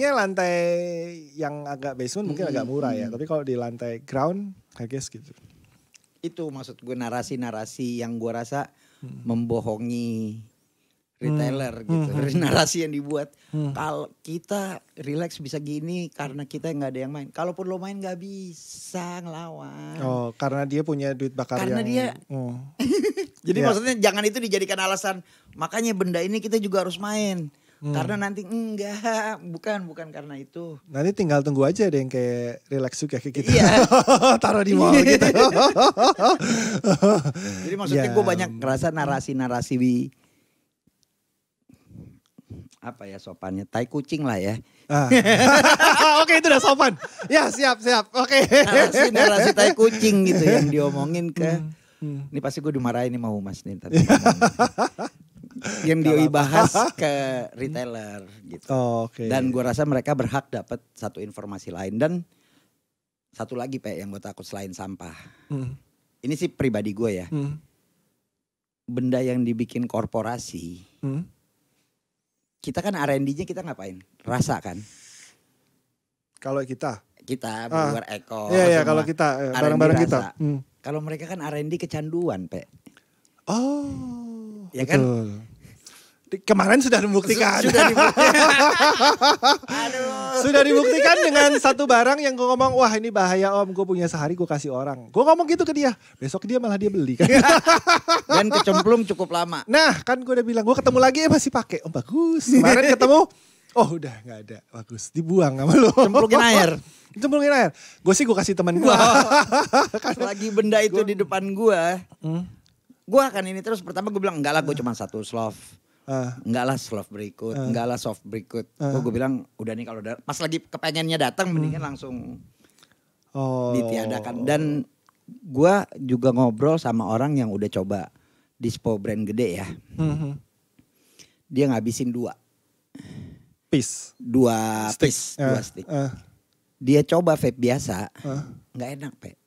yang agak basement mungkin agak murah ya. Tapi kalau di lantai ground harganya segitu. Itu maksud gue narasi-narasi yang gue rasa membohongi retailer gitu. Narasi yang dibuat. Kalau kita relax bisa gini karena kita nggak ada yang main. Kalaupun lo main nggak bisa ngelawan. Oh, karena dia punya duit bakar karena yang... Jadi maksudnya jangan itu dijadikan alasan. Makanya benda ini kita juga harus main. Karena nanti bukan karena itu. Nanti tinggal tunggu aja deh yang kayak relax juga kayak kita. Iya. Taruh di mall gitu. Jadi maksudnya gue banyak ngerasa narasi-narasi apa ya sopannya, tai kucing lah ya. Oke, itu udah sopan. Ya siap. Oke. Narasi tai kucing gitu yang diomongin ke Ini pasti gue dimarahin nih mau Mas nih. Tapi yang dia bahas ke retailer gitu. Oke. Dan gue rasa mereka berhak dapat satu informasi lain. Dan satu lagi Pak yang gue takut selain sampah. Ini sih pribadi gue ya. Benda yang dibikin korporasi. Kita kan R&D-nya kita ngapain? Rasa kan? Kalau kita Brewer Eko. Iya kalau kita barang-barang kita. Kalau mereka kan R&D kecanduan, Pak. Oh. Ya kan? Kemarin sudah membuktikan. Sudah dibuktikan. Sudah dibuktikan dengan satu barang yang gue ngomong, wah ini bahaya om, gue punya sehari gue kasih orang. Gue ngomong gitu ke dia, besok dia malah dia beli kan. Dan kecemplung cukup lama. Nah kan gue udah bilang, gue ketemu lagi masih pakai. Oh bagus, kemarin ketemu, oh udah gak ada, bagus, dibuang sama lo. Cemplungin air. Cemplungin air. Gue sih gue kasih teman gue. Lagi benda itu di depan gue. Gue akan ini terus, pertama gue bilang enggak lah gue cuma satu slough. Enggak lah slough berikut, enggak lah soft berikut. Gue bilang udah nih kalau pas lagi kepengennya datang mendingan langsung ditiadakan. Dan gue juga ngobrol sama orang yang udah coba dispo brand gede ya. Dia ngabisin 2 piece. 2 piece, 2 stick. Dia coba vape biasa, nggak enak Pe.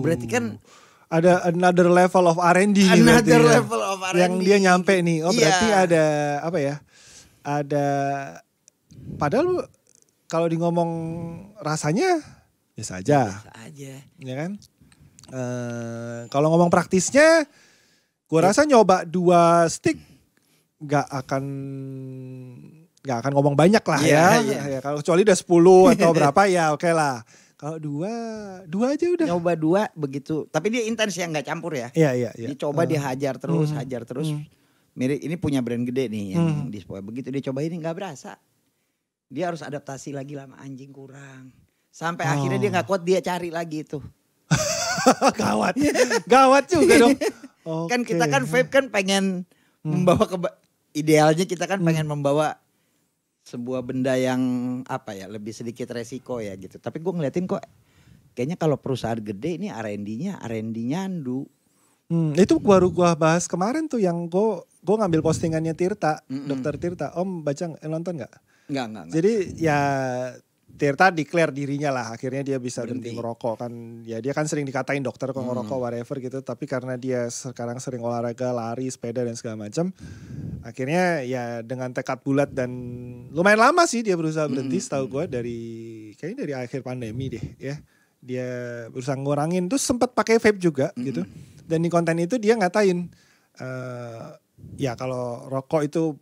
Berarti kan ada another level of R&D nih. Another level of R&D. Yang dia nyampe nih. Oh berarti ada apa ya? Ada, padahal kalau di ngomong rasanya biasa aja. Biasa aja. Ya kan? Kalau ngomong praktisnya, gua rasa nyoba 2 stick gak akan ngomong banyak lah ya. Kalau kecuali udah 10 atau berapa ya oke lah. Kalau 2 aja udah. Nyoba 2 begitu. Tapi dia intens ya, nggak campur ya. Iya. Dicoba dia hajar terus. Mirip ini punya brand gede nih yang dispo. Begitu dia coba ini nggak berasa. Dia harus adaptasi lagi lama, anjing kurang. Sampai akhirnya dia nggak kuat, dia cari lagi itu. Gawat juga dong. Kan kita kan vape kan pengen membawa idealnya kita kan pengen membawa sebuah benda yang apa ya, lebih sedikit resiko ya gitu. Tapi gue ngeliatin kok kayaknya kalau perusahaan gede ini R&D nyandu. Itu baru gue bahas kemarin tuh yang gue ngambil postingannya Tirta, Dokter Tirta. Om baca nonton nggak? Enggak. Jadi ya Tirta declare dirinya lah, akhirnya dia bisa berhenti merokok kan. Ya dia kan sering dikatain dokter kok ngerokok whatever gitu, tapi karena dia sekarang sering olahraga, lari, sepeda dan segala macam, akhirnya ya dengan tekad bulat dan lumayan lama sih dia berusaha berhenti, setahu gue kayaknya dari akhir pandemi deh ya. Dia berusaha ngurangin, terus sempat pakai vape juga gitu. Dan di konten itu dia ngatain ya kalau rokok itu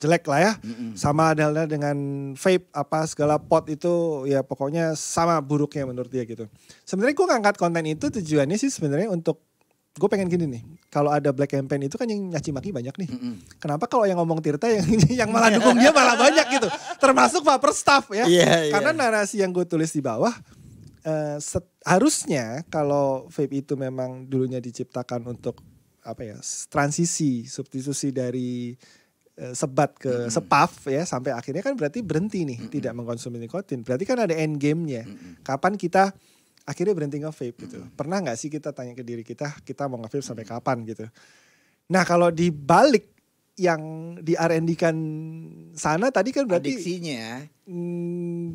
jelek lah ya, sama halnya dengan vape apa segala pot itu ya pokoknya sama buruknya menurut dia gitu. Sebenarnya gue ngangkat konten itu tujuannya sih sebenarnya untuk gue pengen gini nih, kalau ada black campaign itu kan yang nyaci maki banyak nih. Kenapa kalau yang ngomong Tirta yang malah dukung dia malah banyak gitu, termasuk Vapor Staff ya. Karena narasi yang gue tulis di bawah harusnya kalau vape itu memang dulunya diciptakan untuk apa ya, transisi substitusi dari sebat ke sepaf ya, sampai akhirnya kan berarti berhenti nih tidak mengkonsumsi nikotin. Berarti kan ada end game-nya. Kapan kita akhirnya berhenti nge-vape gitu. Pernah gak sih kita tanya ke diri kita mau nge-vape sampai kapan gitu. Nah kalau dibalik yang di R&D kan sana tadi kan berarti adiksinya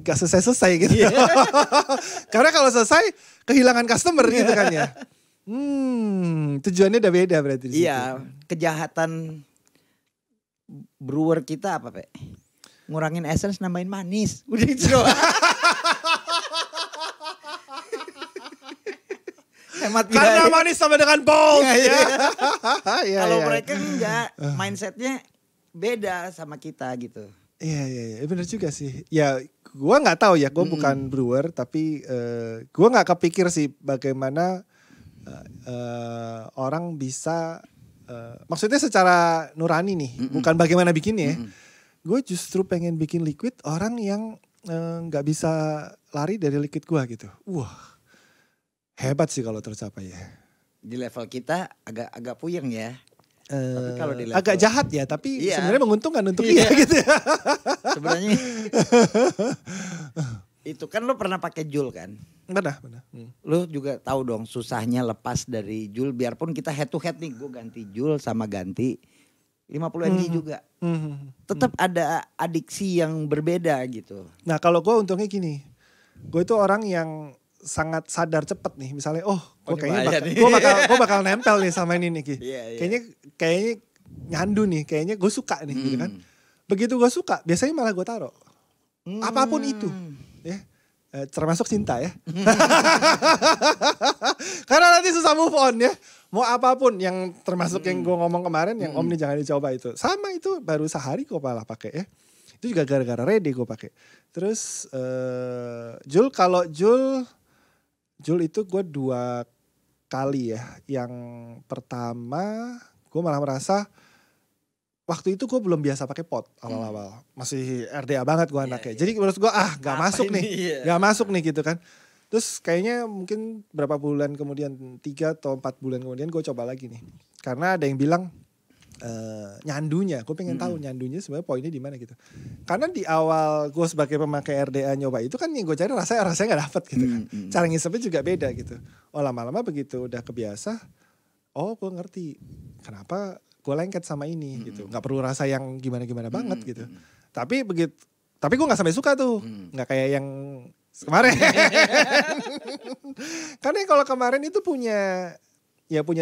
gak selesai gitu. Karena kalau selesai kehilangan customer gitu kan ya. Tujuannya udah beda berarti. Iya, kejahatan brewer kita apa Pe? Ngurangin essence, nambahin manis. Udah itu doang. Hemat biaya. Karena manis sama dengan bold. Kalau mereka enggak, mindsetnya beda sama kita gitu. Iya benar juga sih. Ya gue nggak tahu ya, gue bukan brewer, tapi gue nggak kepikir sih bagaimana orang bisa maksudnya secara nurani nih, bukan bagaimana bikinnya. Gue justru pengen bikin liquid orang yang nggak bisa lari dari liquid gue gitu. Wah, hebat sih kalau tercapai ya. Di level kita agak puyeng ya. Tapi kalau di level, agak jahat ya, tapi sebenarnya menguntungkan untuk dia gitu. Sebenarnya itu kan lo pernah pakai Joule kan? Pernah. Lu juga tahu dong susahnya lepas dari Joule. Biarpun kita head to head nih, gue ganti Joule sama ganti 50 NG juga. Tetap ada adiksi yang berbeda gitu. Nah kalau gue untungnya gini, gue itu orang yang sangat sadar cepet nih. Misalnya, gue kayaknya gue bakal nempel nih sama ini nih Ki. Kayaknya nyandu nih, kayaknya gue suka nih gitu kan. Begitu gue suka, biasanya malah gue taruh. Apapun itu, ya. Termasuk cinta ya. Karena nanti susah move on ya. Mau apapun yang termasuk yang gue ngomong kemarin, yang Om nih jangan dicoba itu. Sama itu baru sehari gue malah pakai ya. Itu juga gara-gara Rede gue pakai. Terus Joule, kalau Joule itu gue 2 kali ya. Yang pertama gue malah merasa waktu itu gue belum biasa pakai pot awal-awal. Masih RDA banget gue anaknya. Jadi menurut gue gak masuk nih. Gak masuk nih gitu kan. Terus kayaknya mungkin berapa bulan kemudian, 3 atau 4 bulan kemudian gue coba lagi nih. Karena ada yang bilang nyandunya. Gue pengen tahu nyandunya sebenarnya poinnya di mana gitu. Karena di awal gue sebagai pemakai RDA nyoba itu kan yang gue cari rasanya gak dapet gitu kan. Cara ngisepnya juga beda gitu. Lama-lama begitu udah kebiasa. Gue ngerti kenapa gue lengket sama ini gitu, nggak perlu rasa yang gimana-gimana banget gitu. Tapi gue nggak sampai suka tuh, nggak kayak yang kemarin. Karena kalau kemarin itu punya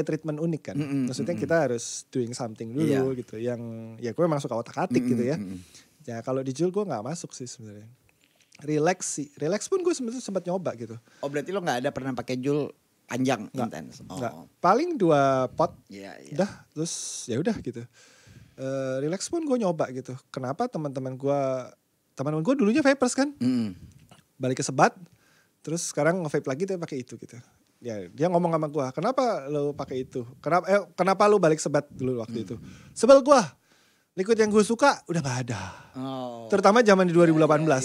treatment unik kan. Maksudnya kita harus doing something dulu gitu, yang ya gue memang suka otak-atik gitu ya. Ya kalau di Joule gue nggak masuk sih sebenarnya. Relax pun gue sebenarnya sempat nyoba gitu. Oh berarti lo nggak ada pernah pakai Joule panjang, intens? Enggak. Paling 2 pot, udah, terus ya udah gitu. Relax pun gue nyoba gitu. Kenapa teman-teman gue dulunya vapers kan, balik ke sebat, terus sekarang nge-vape lagi dia pakai itu gitu. Ya dia ngomong sama gue, kenapa lo pakai itu? Kenapa lo balik sebat dulu waktu itu? Sebel gue, liquid yang gue suka udah nggak ada. Terutama zaman di 2018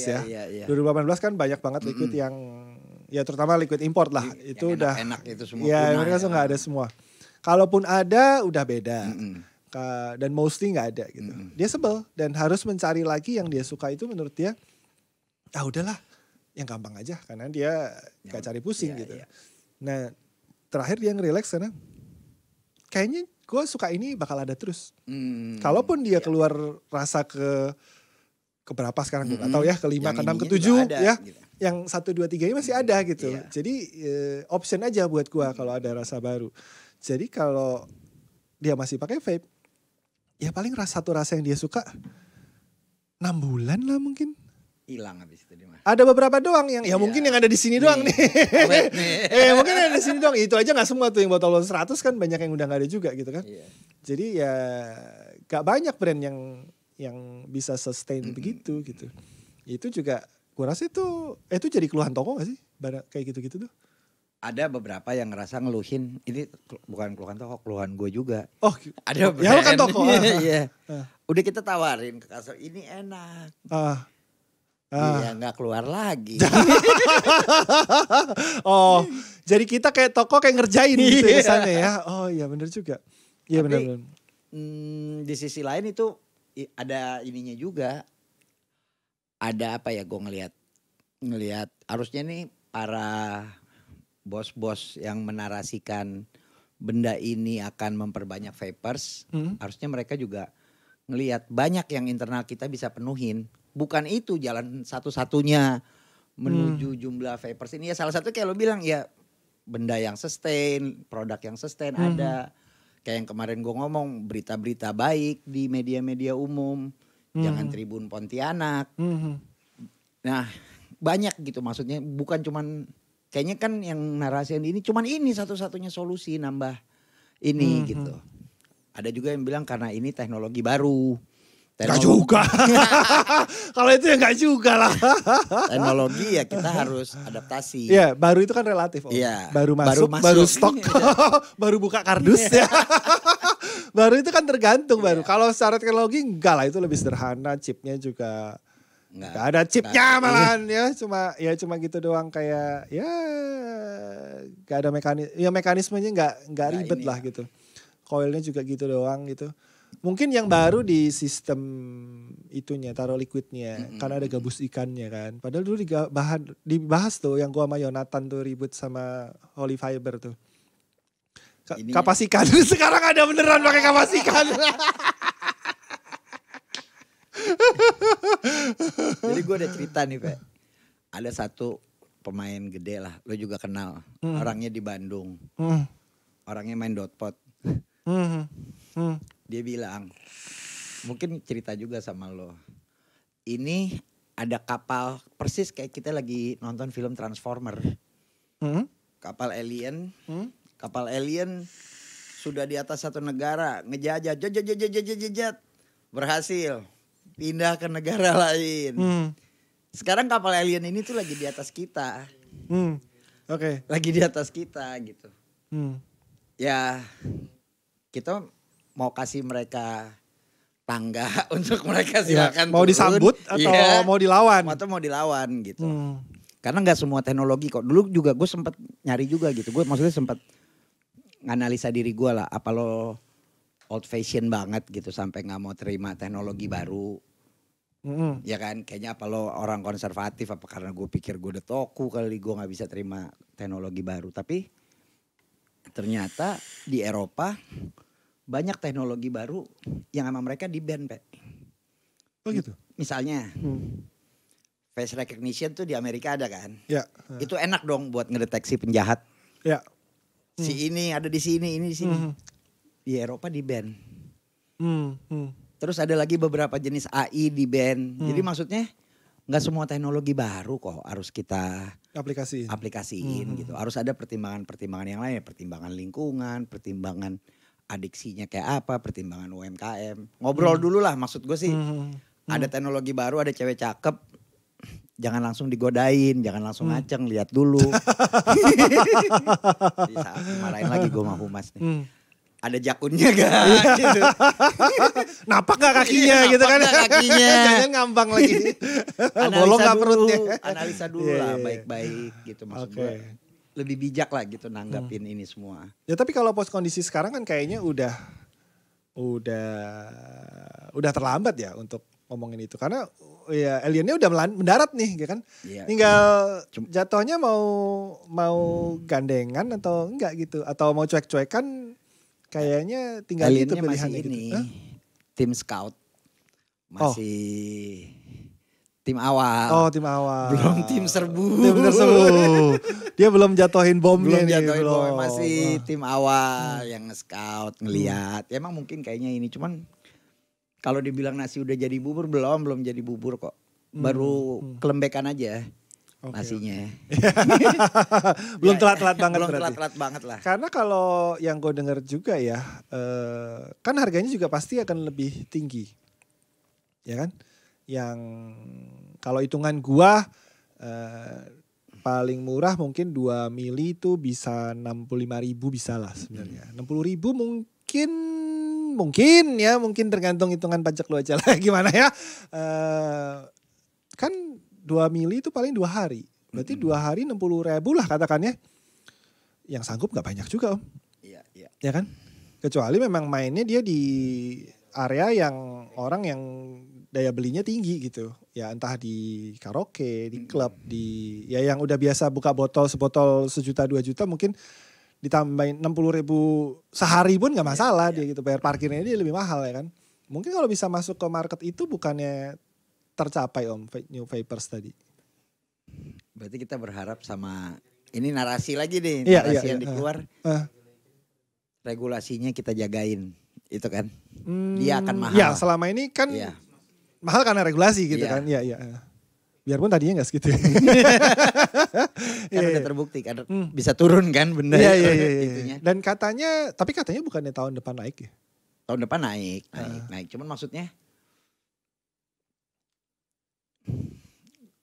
ya. 2018 kan banyak banget liquid yang ya terutama liquid import lah, itu udah enak itu semua. Ya mereka nggak ada semua. Kalaupun ada udah beda. Dan mostly nggak ada gitu. Dia sebel dan harus mencari lagi yang dia suka itu menurut dia. Udahlah, yang gampang aja karena dia nggak cari pusing gitu. Nah terakhir dia nge-relax karena kayaknya gue suka ini bakal ada terus. Kalaupun dia keluar rasa ke berapa sekarang gue nggak tahu ya, ke 5, ke 6, ke 7 ya. Gitu. Yang 1, 2, 3 ini masih ada gitu. Jadi option aja buat gua kalau ada rasa baru. Jadi kalau dia masih pakai vape, ya paling satu rasa yang dia suka 6 bulan lah mungkin. Hilang habis itu dia. Ada beberapa doang yang mungkin yang ada di sini doang nih. Mungkin yang ada di sini doang. Itu aja nggak semua tuh, yang botol 100 kan banyak yang udah nggak ada juga gitu kan. Jadi ya gak banyak brand yang bisa sustain begitu gitu. Itu juga gue rasa itu jadi keluhan toko gak sih? Kayak gitu-gitu tuh. Ada beberapa yang ngerasa ngeluhin, ini bukan keluhan toko, keluhan gue juga. Ada ya lu kan toko. Udah kita tawarin ke kasir, ini enak. Iya gak keluar lagi. Jadi kita kayak toko kayak ngerjain gitu ya sana ya. Iya bener juga. Iya bener. Di sisi lain itu ada ininya juga. Ada apa ya, gue ngelihat harusnya nih para bos-bos yang menarasikan benda ini akan memperbanyak vapers, harusnya mereka juga ngelihat banyak yang internal kita bisa penuhin. Bukan itu jalan satu-satunya menuju jumlah vapers ini. Ya salah satu kayak lo bilang ya, benda yang sustain, produk yang sustain ada. Kayak yang kemarin gue ngomong, berita-berita baik di media-media umum. Jangan Tribun Pontianak. Nah banyak gitu, maksudnya bukan cuman, kayaknya kan yang narasiin ini cuman ini satu-satunya solusi nambah ini gitu. Ada juga yang bilang karena ini teknologi baru. Gak juga. Kalau itu ya gak juga lah. Teknologi ya kita harus adaptasi. Iya, baru itu kan relatif. Baru masuk, baru stok, baru buka kardus ya. Baru itu kan tergantung baru. Kalau secara teknologi enggak lah, itu lebih sederhana, chipnya juga enggak ada chipnya malahan ya. Cuma gitu doang, kayak ya gak ada mekanismenya, enggak ribet lah gitu. Coilnya juga gitu doang gitu. Mungkin yang baru di sistem itunya, taruh liquidnya, karena ada gabus ikannya kan. Padahal dulu dibahas tuh yang gua sama Yonatan tuh ribut sama Holy Fiber tuh. Kapas ikan. Sekarang ada beneran pakai kapas ikan. Jadi gue ada cerita nih, Pak. Ada satu pemain gede lah, lo juga kenal. Orangnya di Bandung. Orangnya main dotpot. Dia bilang, mungkin cerita juga sama lo. Ini ada kapal persis kayak kita lagi nonton film Transformer. Kapal alien. Kapal alien sudah di atas satu negara, ngejajah, jajat, berhasil pindah ke negara lain. Sekarang kapal alien ini tuh lagi di atas kita. Oke. Lagi di atas kita gitu. Ya kita mau kasih mereka tangga untuk mereka silakan mau disambut atau mau dilawan? Atau mau dilawan gitu. Karena nggak semua teknologi kok. Dulu juga gue sempat nyari juga gitu. Gue maksudnya sempat nganalisa diri gue lah. Apa lo old fashion banget gitu sampai nggak mau terima teknologi baru? Ya kan, kayaknya apa lo orang konservatif? Apa karena gue pikir gue udah toku kali gue nggak bisa terima teknologi baru? Tapi ternyata di Eropa banyak teknologi baru yang sama mereka di ban, Pak. Oh gitu. Misalnya face recognition tuh di Amerika ada kan? Ya. Itu enak dong buat ngedeteksi penjahat. Ya. Si ini ada di sini, ini di sini. Di Eropa di ban. Terus ada lagi beberapa jenis AI di ban. Jadi maksudnya nggak semua teknologi baru kok harus kita aplikasiin gitu. Harus ada pertimbangan-pertimbangan yang lain, pertimbangan lingkungan, pertimbangan adiksinya kayak apa, pertimbangan UMKM. Ngobrol dulu lah, maksud gue sih. Ada teknologi baru, ada cewek cakep. Jangan langsung digodain, jangan langsung ngaceng, lihat dulu. Bisa marahin lagi gue sama Humas nih. Ada jakunnya gak? Gitu. Napak gak kakinya gitu kan? Kakinya. Jangan ngambang lagi. Bolong gak perutnya? Analisa dulu lah baik-baik gitu maksud gue. Lebih bijak lah gitu nanggapin ini semua. Ya tapi kalau pos kondisi sekarang kan kayaknya udah terlambat ya untuk ngomongin itu. Karena ya aliennya udah mendarat nih ya kan. Ya, tinggal jatuhnya mau gandengan atau enggak gitu. Atau mau cuek-cuekan kayaknya tinggal itu pilihannya gitu. Ini, tim scout masih tim awal. Oh tim awal. Belum tim serbu. Dia belum jatuhin bomnya nih. Belum. Masih tim awal yang nge-scout, ngeliat. Ya emang mungkin kayaknya ini. Cuman kalau dibilang nasi udah jadi bubur belum jadi bubur kok. Baru kelembekan aja nasinya. Belum telat-telat banget belum berarti. Telat-telat banget lah. Karena kalau yang gue dengar juga ya. Kan harganya juga pasti akan lebih tinggi. Ya kan? Yang kalau hitungan gua paling murah mungkin 2 mili itu bisa 65.000 bisa lah sebenarnya. 60.000 mungkin tergantung hitungan pajak lu aja lah gimana ya. Kan 2 mili itu paling 2 hari. Berarti 2 hari 60.000 lah katakannya. Yang sanggup gak banyak juga Om. Iya. Ya kan? Kecuali memang mainnya dia di area yang orang yang daya belinya tinggi gitu. Ya entah di karaoke, di klub, di ya yang udah biasa buka sebotol 1 juta 2 juta mungkin ditambahin 60.000 sehari pun gak masalah dia gitu. Bayar parkirnya dia lebih mahal ya kan. Mungkin kalau bisa masuk ke market itu bukannya tercapai Om New Vapers tadi. Berarti kita berharap sama ini narasi lagi nih. Narasi yang dikeluar. Regulasinya kita jagain. Itu kan. Dia akan mahal. Ya selama ini kan mahal karena regulasi gitu kan. Iya. Biarpun tadinya gak segitu. Kan udah terbukti kan bisa turun kan benda Iya. Dan katanya bukannya tahun depan naik ya? Tahun depan naik. Cuman maksudnya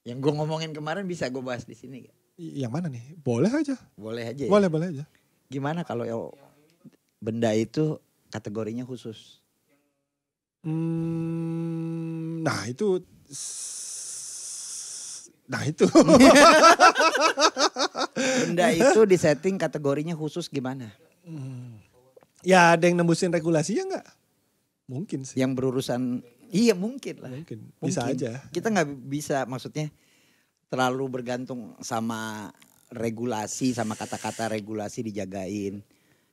yang gue ngomongin kemarin bisa gue bahas di sini gak? Yang mana nih? Boleh aja. Boleh aja. Boleh aja. Gimana kalau benda itu kategorinya khusus? Nah itu. Benda itu disetting kategorinya khusus gimana? Ya ada yang nembusin regulasinya enggak? Mungkin sih. Yang berurusan, iya mungkin lah. Mungkin. Bisa aja. Kita nggak bisa, maksudnya terlalu bergantung sama regulasi, sama kata-kata regulasi dijagain.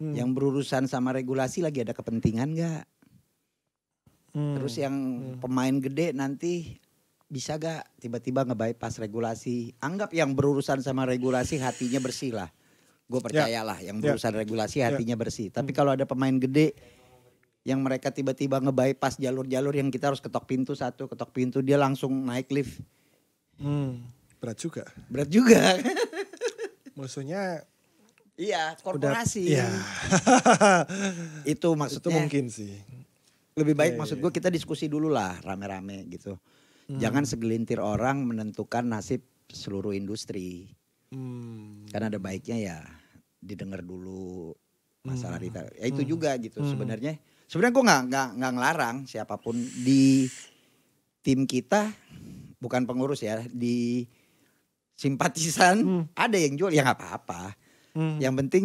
Yang berurusan sama regulasi lagi ada kepentingan nggak? Terus yang pemain gede nanti bisa gak tiba-tiba nge-bypass regulasi. Anggap yang berurusan sama regulasi hatinya bersih lah. Gue percayalah yang berurusan regulasi hatinya bersih. Tapi kalau ada pemain gede yang mereka tiba-tiba nge-bypass jalur-jalur yang kita harus ketok pintu satu, ketok pintu, dia langsung naik lift. Berat juga. Berat juga. Musuhnya iya, korporasi. Iya. Itu maksudnya. Itu mungkin sih. Lebih baik maksud gue kita diskusi dulu lah rame-rame gitu. Jangan segelintir orang menentukan nasib seluruh industri. Karena ada baiknya ya didengar dulu masalah kita. Ya itu juga gitu sebenarnya. Sebenarnya gue nggak ngelarang siapapun di tim kita, bukan pengurus ya, di simpatisan ada yang jual ya nggak apa-apa. Yang penting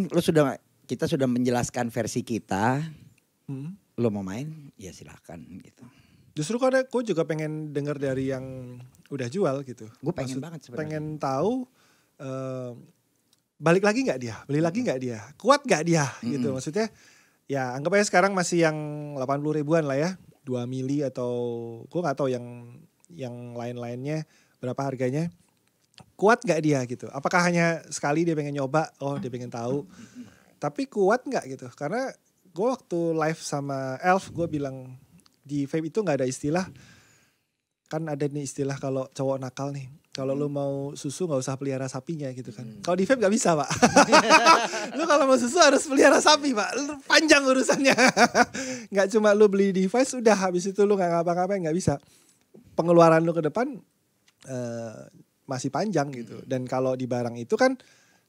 kita sudah menjelaskan versi kita. Lo mau main ya silakan gitu. Justru karena gue juga pengen dengar dari yang udah jual gitu. Gue pengen banget sebenarnya. Pengen tahu balik lagi nggak dia, beli lagi nggak dia, kuat nggak dia gitu. Maksudnya ya anggap aja sekarang masih yang 80 ribuan lah ya, 2 mili atau gue nggak tahu yang lain-lainnya berapa harganya. Kuat nggak dia gitu? Apakah hanya sekali dia pengen nyoba, dia pengen tahu. Tapi kuat nggak gitu? Karena gue waktu live sama Elf gue bilang di vape itu nggak ada istilah, kan ada nih istilah kalau cowok nakal nih, kalau lu mau susu nggak usah pelihara sapinya gitu kan. Kalau di vape nggak bisa pak. Lu kalau mau susu harus pelihara sapi pak, panjang urusannya. Nggak cuma lu beli device udah habis itu lu nggak ngapa-ngapain, nggak bisa. Pengeluaran lu ke depan masih panjang gitu. Dan kalau di barang itu kan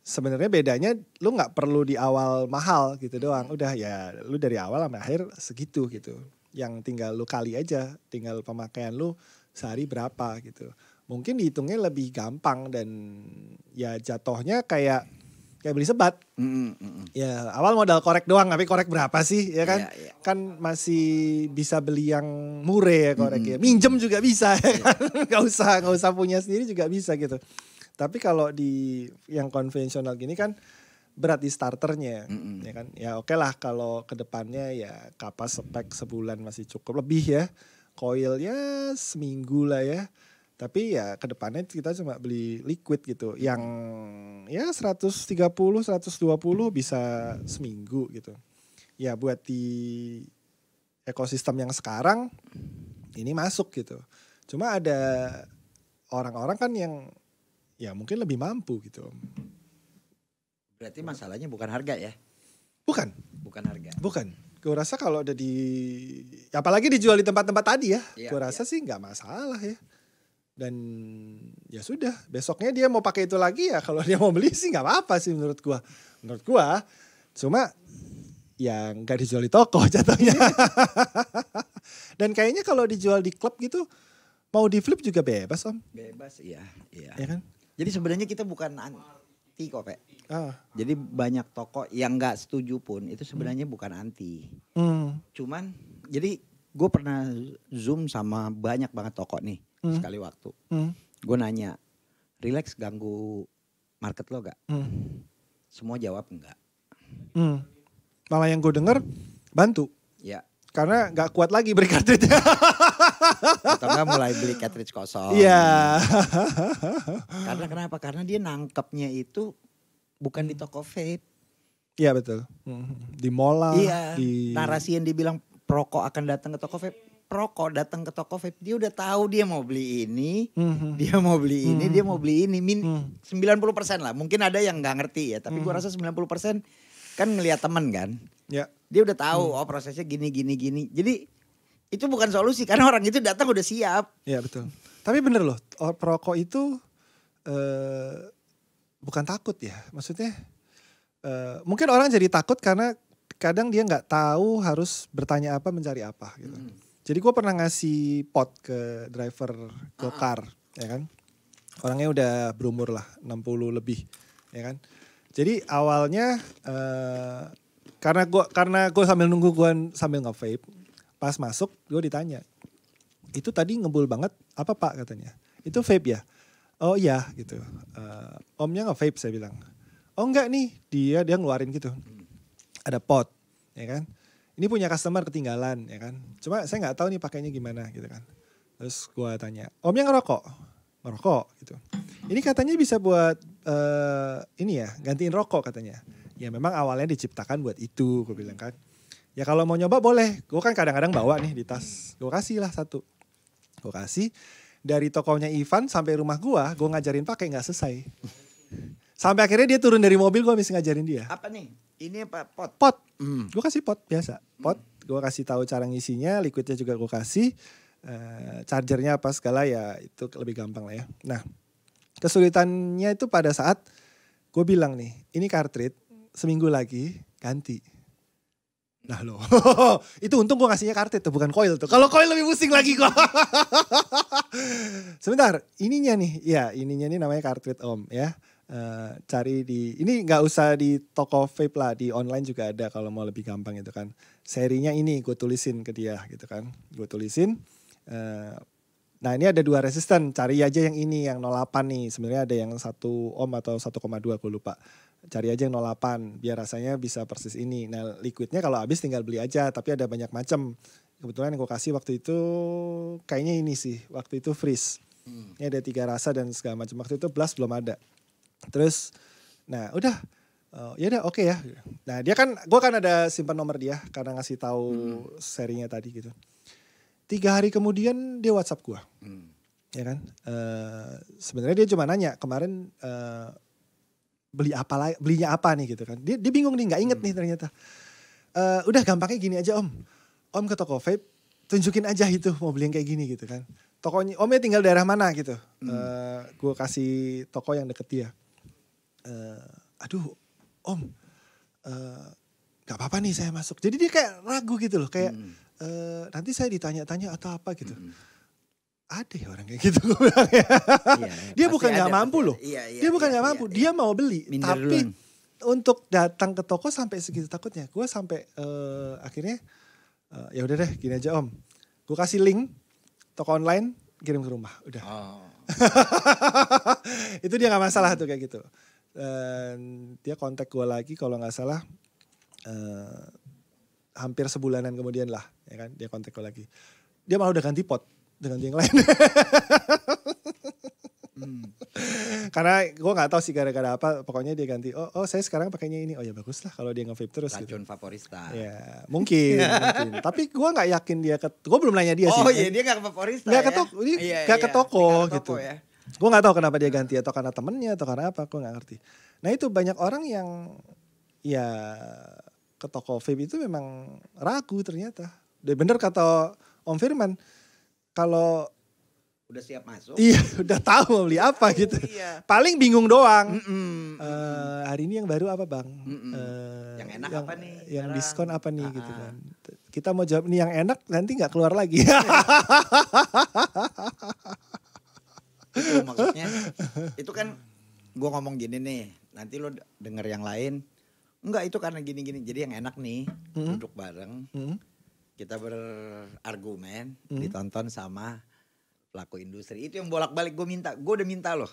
sebenarnya bedanya lu nggak perlu di awal mahal gitu doang. Udah ya lu dari awal sampai akhir segitu gitu. Yang tinggal lu kali aja, tinggal pemakaian lu sehari berapa gitu. Mungkin dihitungnya lebih gampang dan ya jatuhnya kayak beli sebat. Ya awal modal korek doang, tapi korek berapa sih ya kan? Iya. Kan masih bisa beli yang murah ya koreknya. Minjem juga bisa ya kan? Gak usah punya sendiri juga bisa gitu. Tapi kalau di yang konvensional gini kan berat di starternya, ya kan? Ya oke lah kalau kedepannya ya kapas spek sebulan masih cukup lebih ya, coil ya seminggu lah ya. Tapi ya kedepannya kita cuma beli liquid gitu, yang ya 130, 120 bisa seminggu gitu. Ya buat di ekosistem yang sekarang ini masuk gitu. Cuma ada orang-orang kan yang ya mungkin lebih mampu gitu. Berarti masalahnya bukan harga ya? Bukan harga. Bukan. Gue rasa kalau ada apalagi dijual di tempat-tempat tadi ya. Gue rasa sih nggak masalah ya. Dan ya sudah, besoknya dia mau pakai itu lagi ya. Kalau dia mau beli sih nggak apa-apa sih menurut gue. Menurut gue, cuma ya nggak dijual di toko jatuhnya. Dan kayaknya kalau dijual di klub gitu, mau di flip juga bebas om. Bebas, iya. Ya kan? Jadi sebenarnya kita bukan anti kok, Pak. Jadi banyak toko yang nggak setuju pun itu sebenarnya bukan anti. Cuman jadi gue pernah Zoom sama banyak banget toko nih sekali waktu. Gue nanya, relax ganggu market lo gak? Semua jawab enggak. Malah yang gue denger bantu. Ya. Karena gak kuat lagi beli cartridge. Atau enggak mulai beli cartridge kosong. Iya. Karena kenapa? Karena dia nangkepnya itu bukan di toko vape. Iya betul. Di mall lah. Iya. Narasi yang dibilang perokok akan datang ke toko vape. Perokok datang ke toko vape. Dia udah tahu dia mau beli ini. Dia mau beli ini. Dia mau beli ini. 90% lah. Mungkin ada yang gak ngerti ya. Tapi gue rasa 90% kan ngelihat temen kan. Ya. Dia udah tahu prosesnya gini. Jadi itu bukan solusi karena orang itu datang udah siap. Iya betul. Tapi bener loh, perokok itu bukan takut ya. Maksudnya mungkin orang jadi takut karena kadang dia nggak tahu harus bertanya apa, mencari apa gitu. Jadi gue pernah ngasih pot ke driver Gokar, ya kan. Orangnya udah berumur lah, 60 lebih, ya kan. Jadi awalnya karena gue sambil nunggu gue sambil nge-vape, Pas masuk gue ditanya, itu tadi ngebul banget apa Pak katanya. Itu vape ya? Oh iya gitu. Omnya nge-vape saya bilang. Oh enggak nih, dia ngeluarin gitu. Ada pot, ya kan. Ini punya customer ketinggalan, ya kan. Cuma saya nggak tahu nih pakainya gimana gitu kan. Terus gue tanya, omnya ngerokok gitu. Ini katanya bisa buat ini ya, gantiin rokok katanya. Ya memang awalnya diciptakan buat itu, gue bilang kan. Ya kalau mau nyoba boleh, gue kan kadang-kadang bawa nih di tas. Gue kasih lah satu. Gue kasih, dari tokonya Ivan sampai rumah gue ngajarin pakai gak selesai. Sampai akhirnya dia turun dari mobil, gue mesti ngajarin dia. Apa nih? Ini apa? Pot? Pot. Gue kasih pot biasa. Pot, gue kasih tahu cara ngisinya, liquidnya juga gue kasih. Chargernya apa segala ya itu lebih gampang lah ya. Nah kesulitannya itu pada saat gue bilang nih, ini cartridge seminggu lagi ganti. Nah loh, itu untung gue ngasihnya cartridge tuh, bukan coil tuh. Kalau coil lebih pusing lagi gue. Sebentar, ininya nih namanya cartridge om ya. Cari ini nggak usah di toko vape lah, di online juga ada kalau mau lebih gampang gitu kan. Serinya ini gue tulisin ke dia gitu kan. Gue tulisin. Nah ini ada 2 resisten, cari aja yang ini yang 08 nih. Sebenarnya ada yang 1 ohm atau 1,2 gue lupa. Cari aja yang 08 biar rasanya bisa persis ini. Nah liquidnya kalau habis tinggal beli aja, tapi ada banyak macam. Kebetulan yang gue kasih waktu itu kayaknya ini sih, waktu itu freeze. Ini ada 3 rasa dan segala macam. Waktu itu blast belum ada. Terus nah udah ya udah oke ya. Nah dia kan, gue kan ada simpan nomor dia karena ngasih tahu serinya tadi gitu. 3 hari kemudian dia WhatsApp gue, ya kan. Sebenarnya dia cuma nanya kemarin belinya apa nih gitu kan. Dia bingung nih, nggak inget nih ternyata. Udah gampangnya gini aja om ke toko vape, tunjukin aja itu mau beli yang kayak gini gitu kan. Tokonya omnya tinggal daerah mana gitu. Gue kasih toko yang deket dia. Aduh om, nggak apa-apa nih saya masuk. Jadi dia kayak ragu gitu loh, kayak nanti saya ditanya-tanya atau apa gitu. Ada ya orang kayak gitu gue bilang ya. Dia bukan nggak mampu loh. Dia bukan nggak mampu, dia mau beli. Minder tapi duluan. Untuk datang ke toko sampai segitu takutnya. Gue sampai akhirnya ya udah deh gini aja om. Gue kasih link toko online, kirim ke rumah. Udah. Itu dia gak masalah tuh kayak gitu. Dia kontak gue lagi kalau gak salah hampir sebulanan kemudian lah. Ya kan? Dia kontak gue lagi. Dia malah udah ganti pot. Udah ganti yang lain. Karena gue gak tahu sih gara-gara apa. Pokoknya dia ganti. Oh saya sekarang pakainya ini. Oh ya bagus lah kalau dia nge-vape terus. Racun gitu. Vaporista. Ya mungkin. Tapi gue gak yakin dia gue belum nanya dia sih. Oh iya dia gak ke Vaporista gak ya. Gak ke toko gitu. Ya. Gue gak tahu kenapa dia ganti. Atau karena temennya atau karena apa. Gue gak ngerti. Nah itu banyak orang yang ya ke toko vape itu memang ragu ternyata. Dan bener kata Om Firman. Kalau udah siap masuk. Iya, udah tahu mau beli apa gitu. Iya. Paling bingung doang. Hari ini yang baru apa bang? Yang enak apa nih? Yang diskon apa nih gitu kan. Kita mau jawab nih yang enak nanti gak keluar lagi. Itu maksudnya. Itu kan gue ngomong gini nih. Nanti lo denger yang lain. Enggak itu karena gini-gini. Jadi yang enak nih. Duduk bareng. Kita berargumen. Ditonton sama pelaku industri. Itu yang bolak-balik gue minta. Gue udah minta loh.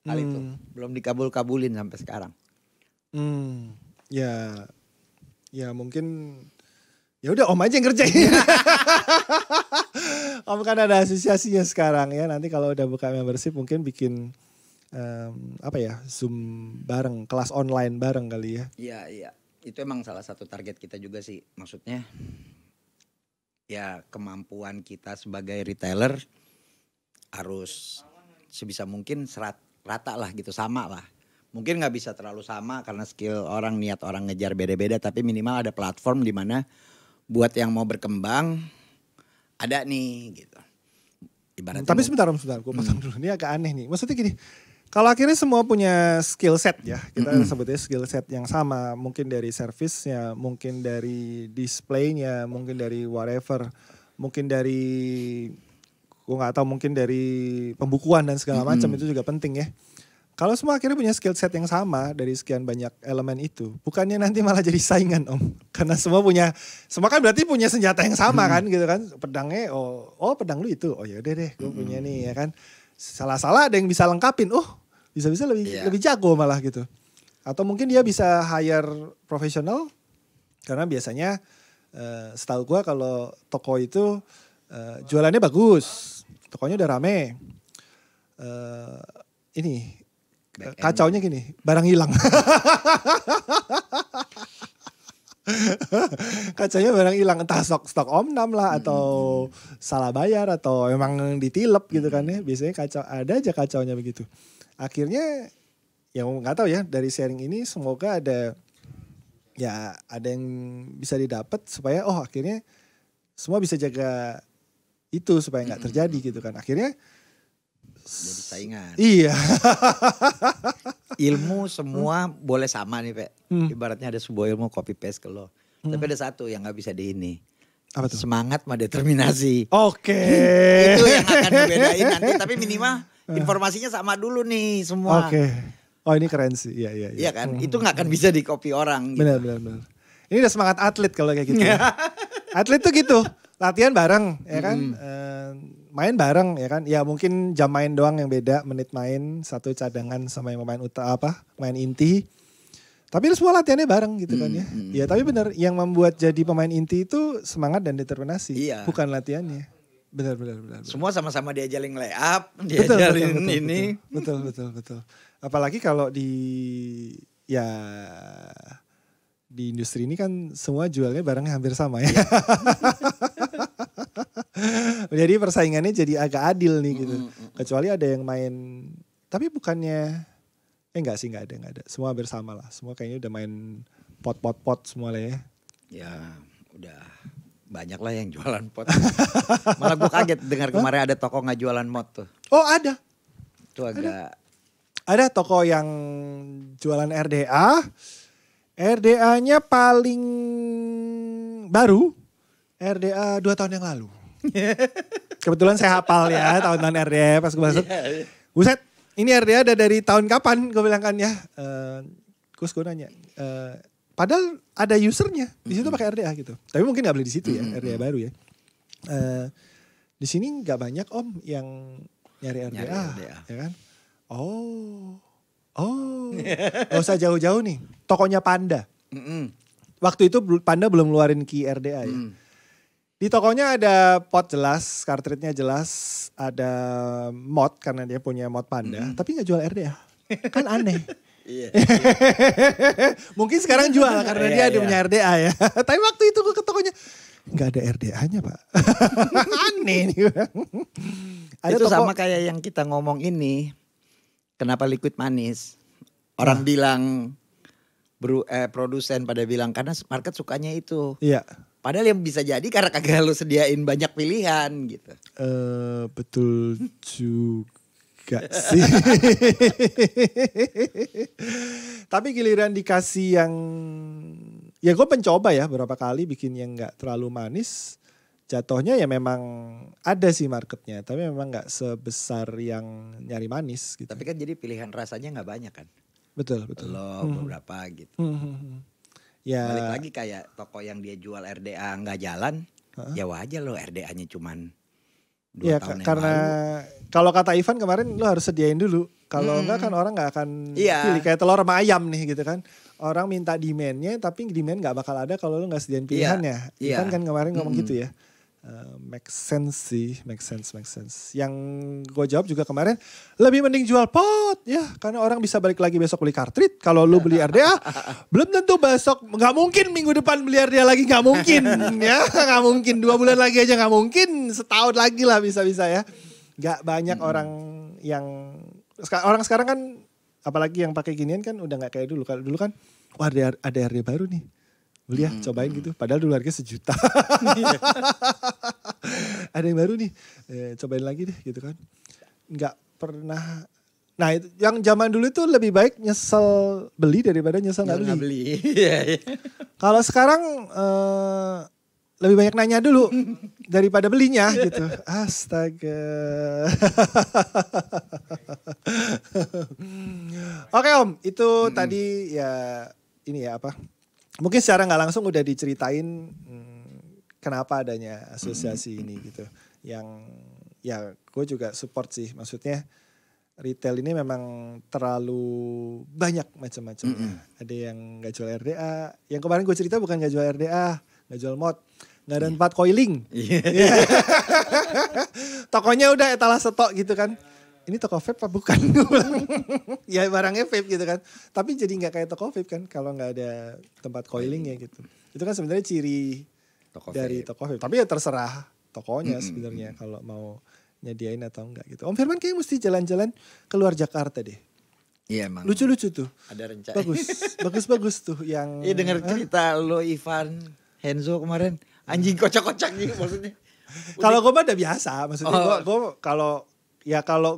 Hal itu. Belum dikabul-kabulin sampai sekarang. Ya mungkin. Ya udah om aja yang kerjain. Om kan ada asosiasinya sekarang ya. Nanti kalau udah buka membership mungkin bikin Zoom bareng. Kelas online bareng kali ya. Iya. Itu emang salah satu target kita juga sih. Maksudnya. Ya kemampuan kita sebagai retailer harus sebisa mungkin rata lah gitu, sama lah. Mungkin gak bisa terlalu sama karena skill orang, niat orang ngejar beda-beda. Tapi minimal ada platform di mana buat yang mau berkembang ada nih gitu. Ibaratnya tapi sebentar gue potong dulu. Ini agak aneh nih. Maksudnya gini, kalau akhirnya semua punya skill set ya, kita sebutnya skill set yang sama, mungkin dari service-nya, mungkin dari display-nya, mungkin dari whatever, mungkin dari gue nggak tahu, mungkin dari pembukuan dan segala macam itu juga penting ya. Kalau semua akhirnya punya skill set yang sama dari sekian banyak elemen itu, bukannya nanti malah jadi saingan Om? Karena semua kan berarti punya senjata yang sama kan gitu kan. Pedangnya, oh pedang lu itu, oh ya udah deh gue punya nih ya kan. Salah-salah ada yang bisa lengkapin, bisa-bisa lebih jago malah gitu. Atau mungkin dia bisa hire profesional, karena biasanya setahu gue kalau toko itu jualannya bagus, tokonya udah rame. Ini kacaunya gini, barang hilang. Kacaunya barang hilang, entah stok omnam lah atau salah bayar atau emang ditilep gitu kan ya. Biasanya kacau, ada aja kacaunya begitu. Akhirnya ya nggak tahu ya, dari sharing ini semoga ada yang bisa didapat supaya akhirnya semua bisa jaga itu supaya nggak terjadi gitu kan. Akhirnya jadi saingan. Iya. Ilmu semua boleh sama nih, Pak. Ibaratnya ada sebuah ilmu copy paste ke lo. Tapi ada satu yang nggak bisa di ini. Apa tuh? Semangat sama determinasi. Oke. Itu yang akan membedain nanti. Tapi minimal informasinya sama dulu nih semua. Oke. Oh ini keren sih. Iya. Iya kan? Itu nggak akan bisa di copy orang. Gitu. Benar. Ini udah semangat atlet kalau kayak gitu. Atlet tuh gitu. Latihan bareng ya kan. Main bareng ya kan. Ya mungkin jam main doang yang beda. Menit main. Satu cadangan sama yang main main inti. Tapi semua latihannya bareng gitu kan ya. Ya tapi benar. Yang membuat jadi pemain inti itu semangat dan determinasi. Iya. Bukan latihannya. Benar. Semua sama-sama diajalin lay up. Diajalin ini. Betul. Apalagi kalau di industri ini kan semua jualnya barangnya hampir sama ya. Jadi persaingannya jadi agak adil nih gitu. Kecuali ada yang main, tapi bukannya, enggak ada. Semua hampir sama lah. Semua kayaknya udah main pot semua lah ya. Ya udah banyak lah yang jualan pot. Malah gue kaget dengar kemarin ada toko nggak jualan mod tuh. Oh ada. Itu agak. Ada toko yang jualan RDA. RDA-nya paling baru. RDA 2 tahun yang lalu. Kebetulan saya hafal ya tahun-tahun RDA pas gue masuk. Buset, ini RDA ada dari tahun kapan? Gue bilang kan ya. Terus gue nanya. Padahal ada usernya. Di situ pakai RDA gitu. Tapi mungkin gak beli di situ ya. RDA baru ya. Di sini gak banyak Om yang nyari RDA. Ya kan? Oh, gak usah jauh-jauh nih. Tokonya Panda. Waktu itu Panda belum ngeluarin key RDA ya. Di tokonya ada pot jelas, cartridge-nya jelas, ada mod karena dia punya mod Panda, tapi gak jual RDA. Kan aneh. Iya. Mungkin sekarang jual karena dia ada punya RDA ya. Tapi waktu itu gue ke tokonya, gak ada RDA-nya Pak. Aneh nih. Ada itu sama kayak yang kita ngomong ini. Kenapa liquid manis? Orang bilang produsen pada bilang karena market sukanya itu. Iya. Padahal yang bisa jadi karena kagak lu sediain banyak pilihan gitu. Betul juga sih. Tapi giliran dikasih yang, ya gue pencoba ya beberapa kali bikin yang gak terlalu manis. Jatuhnya ya memang ada sih marketnya, tapi memang nggak sebesar yang nyari manis gitu. Tapi kan jadi pilihan rasanya nggak banyak kan. Betul. Lo beberapa gitu. Ya. Balik lagi kayak toko yang dia jual RDA nggak jalan, ya wajar lo RDA-nya cuman 2 tahun karena kalau kata Ivan kemarin lo harus sediain dulu. Kalau enggak kan orang nggak akan pilih kayak telur sama ayam nih gitu kan. Orang minta demand-nya tapi demand nggak bakal ada kalau lo nggak sediain pilihannya. Ivan kan kemarin ngomong gitu ya. Make sense sih, make sense. Yang gue jawab juga kemarin, lebih mending jual pot ya, karena orang bisa balik lagi besok beli cartridge. Kalau lu beli RDA, belum tentu besok, nggak mungkin minggu depan beli RDA lagi, nggak mungkin ya, nggak mungkin 2 bulan lagi aja nggak mungkin, setahun lagi lah bisa ya. Nggak banyak orang yang orang sekarang kan, apalagi yang pakai ginian kan udah nggak kayak dulu. Kalau dulu kan, wah ada RDA baru nih. Beli ya, cobain gitu. Padahal dulu harganya 1 juta. Ada yang baru nih, cobain lagi deh gitu kan. Nggak pernah. Nah itu, yang zaman dulu itu lebih baik nyesel beli daripada nyesel nggak beli. Kalau sekarang lebih banyak nanya dulu daripada belinya gitu. Astaga. Oke Om, itu tadi ya ini ya apa? Mungkin secara nggak langsung udah diceritain kenapa adanya asosiasi ini gitu. Yang ya gue juga support sih, maksudnya retail ini memang terlalu banyak macam-macamnya. Ada yang nggak jual RDA, yang kemarin gue cerita bukan nggak jual RDA, nggak jual mod, nggak ada tempat coiling. Tokonya udah etalase tok gitu kan. Ini toko vape apa bukan? Ya barangnya vape gitu kan. Tapi jadi nggak kayak toko vape kan kalau nggak ada tempat coiling ya gitu. Itu kan sebenarnya ciri dari toko vape. Tapi ya terserah tokonya sebenarnya kalau mau nyediain atau enggak gitu. Om Firman kayaknya mesti jalan-jalan keluar Jakarta deh. Iya emang. Lucu-lucu tuh. Ada rencana. Bagus tuh yang. Iya dengar cerita lo Ivan Henzo kemarin anjing kocak-kocak gitu maksudnya. Kalau gue mah udah biasa, maksudnya gue kalau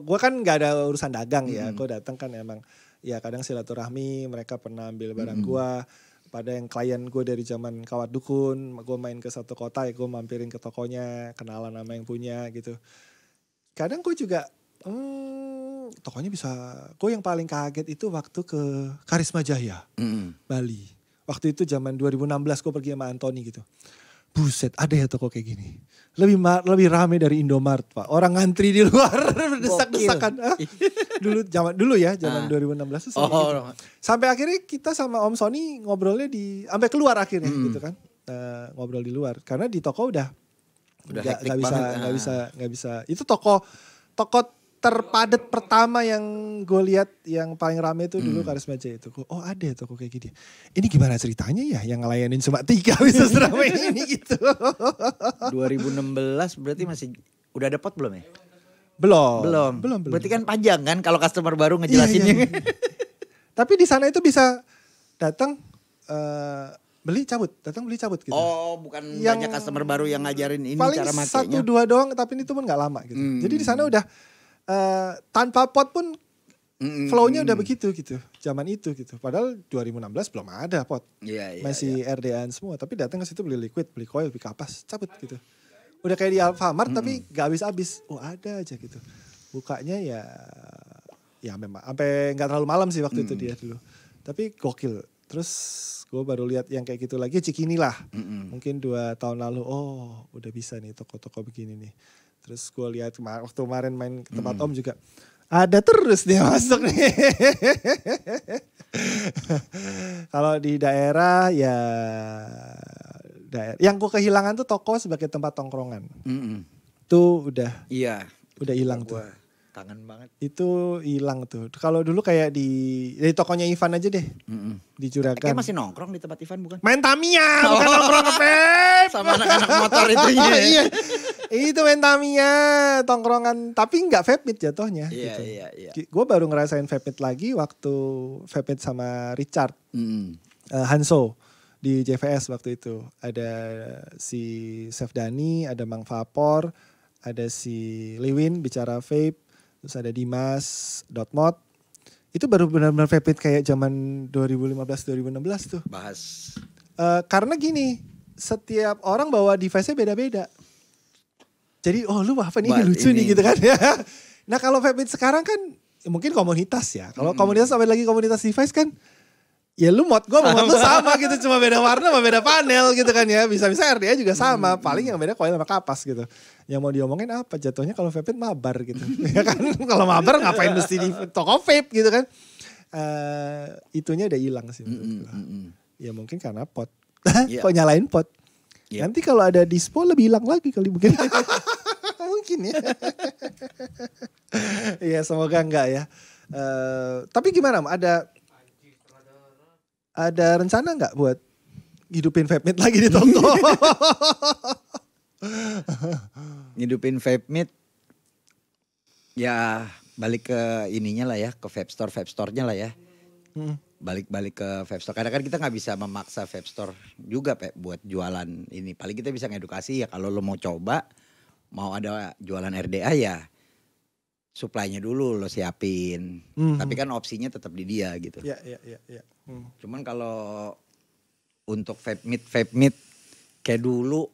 gue kan nggak ada urusan dagang ya, gue datang kan emang ya kadang silaturahmi, mereka pernah ambil barang gue. Pada yang klien gue dari zaman Kawat Dukun, gue main ke satu kota ya gue mampirin ke tokonya, kenalan sama yang punya gitu. Kadang gue juga tokonya bisa, gue yang paling kaget itu waktu ke Karisma Jaya, Bali. Waktu itu zaman 2016 gue pergi sama Anthony gitu. Buset, ada ya toko kayak gini. Lebih rame dari Indomaret, Pak. Orang ngantri di luar berdesak-desakan. Zaman 2016 itu gitu. Sampai akhirnya kita sama Om Sony ngobrolnya sampai keluar akhirnya gitu kan. Ngobrol di luar karena di toko udah nggak bisa. Itu toko terpadat pertama yang gue lihat yang paling rame itu dulu Karisma Jaya itu. Oh ada toko kayak gini. Ini gimana ceritanya ya yang ngelayanin cuma 3 bisa seramai ini gitu. 2016 berarti masih udah ada pot belum ya? Belum. Berarti kan panjang kan kalau customer baru ngejelasinnya. Iya. Tapi di sana itu bisa datang beli cabut gitu. Oh, bukan yang banyak customer baru yang ngajarin ini cara makainya. Paling 1-2 doang tapi itu pun gak lama gitu. Jadi di sana udah tanpa pot pun flow-nya udah begitu gitu. Zaman itu gitu. Padahal 2016 belum ada pot. Masih RDA-an semua. Tapi datang ke situ beli liquid, beli coil, beli kapas, cabut gitu. Udah kayak di Alfamart tapi gak habis-habis. Oh ada aja gitu. Bukanya ya memang sampai gak terlalu malam sih waktu itu dia dulu. Tapi gokil. Terus gue baru lihat yang kayak gitu lagi Cikini lah. Mungkin 2 tahun lalu udah bisa nih toko-toko begini nih. Terus gue lihat waktu kemarin main ke tempat Om juga. Ada terus dia masuk nih. Kalau di daerah ya yang gue kehilangan tuh toko sebagai tempat tongkrongan. Tuh udah hilang tuh. Kangen banget. Itu hilang tuh. Kalau dulu kayak dari tokonya Ivan aja deh. Di Juragan. Kayak masih nongkrong di tempat Ivan bukan? Main Tamiya, bukan nongkrong ngepep. Sama anak-anak motor itu ya. Iya. Itu main Tamiya, tongkrongan. Tapi gak vape meet jatuhnya. Iya, gitu. iya. Gue baru ngerasain vape meet lagi waktu vape meet sama Richard. Hanso di JVS waktu itu. Ada si Chef Dani, ada Mang Vapor, ada si Liwin bicara vape. Terus ada Dimas.mod. Itu baru benar-benar vape kayak zaman 2015-2016 tuh. Bahas. Karena gini, setiap orang bawa device-nya beda-beda. Jadi lu apa nih ini lucu nih gitu kan ya. Nah kalau vape sekarang kan mungkin komunitas ya. Kalau komunitas sampai lagi komunitas device kan. Ya lu mod gue sama mod lu sama gitu. Cuma beda warna sama beda panel gitu kan ya. Bisa-bisa RDA juga sama. Paling yang beda coil sama kapas gitu. Yang mau diomongin apa jatuhnya kalau vape mabar gitu. Ya kan kalau mabar ngapain mesti di toko vape gitu kan. Itunya udah hilang sih menurut gue. Ya mungkin karena pot. Kok nyalain pot. Nanti kalau ada dispo lebih hilang lagi kali mungkin. Mungkin ya. Iya semoga enggak ya. Tapi gimana ada rencana nggak buat hidupin vape meet lagi di toko? Hidupin vape meet ya balik ke ininya lah ya, ke vape store-nya lah ya. Balik ke vape store. Kadang-kadang kita nggak bisa memaksa vape store juga buat jualan ini. Paling kita bisa ngedukasi ya kalau lo mau coba, mau ada jualan RDA ya supply-nya dulu lo siapin. Tapi kan opsinya tetap di dia gitu. Iya. Cuman kalau untuk vape meet kayak dulu.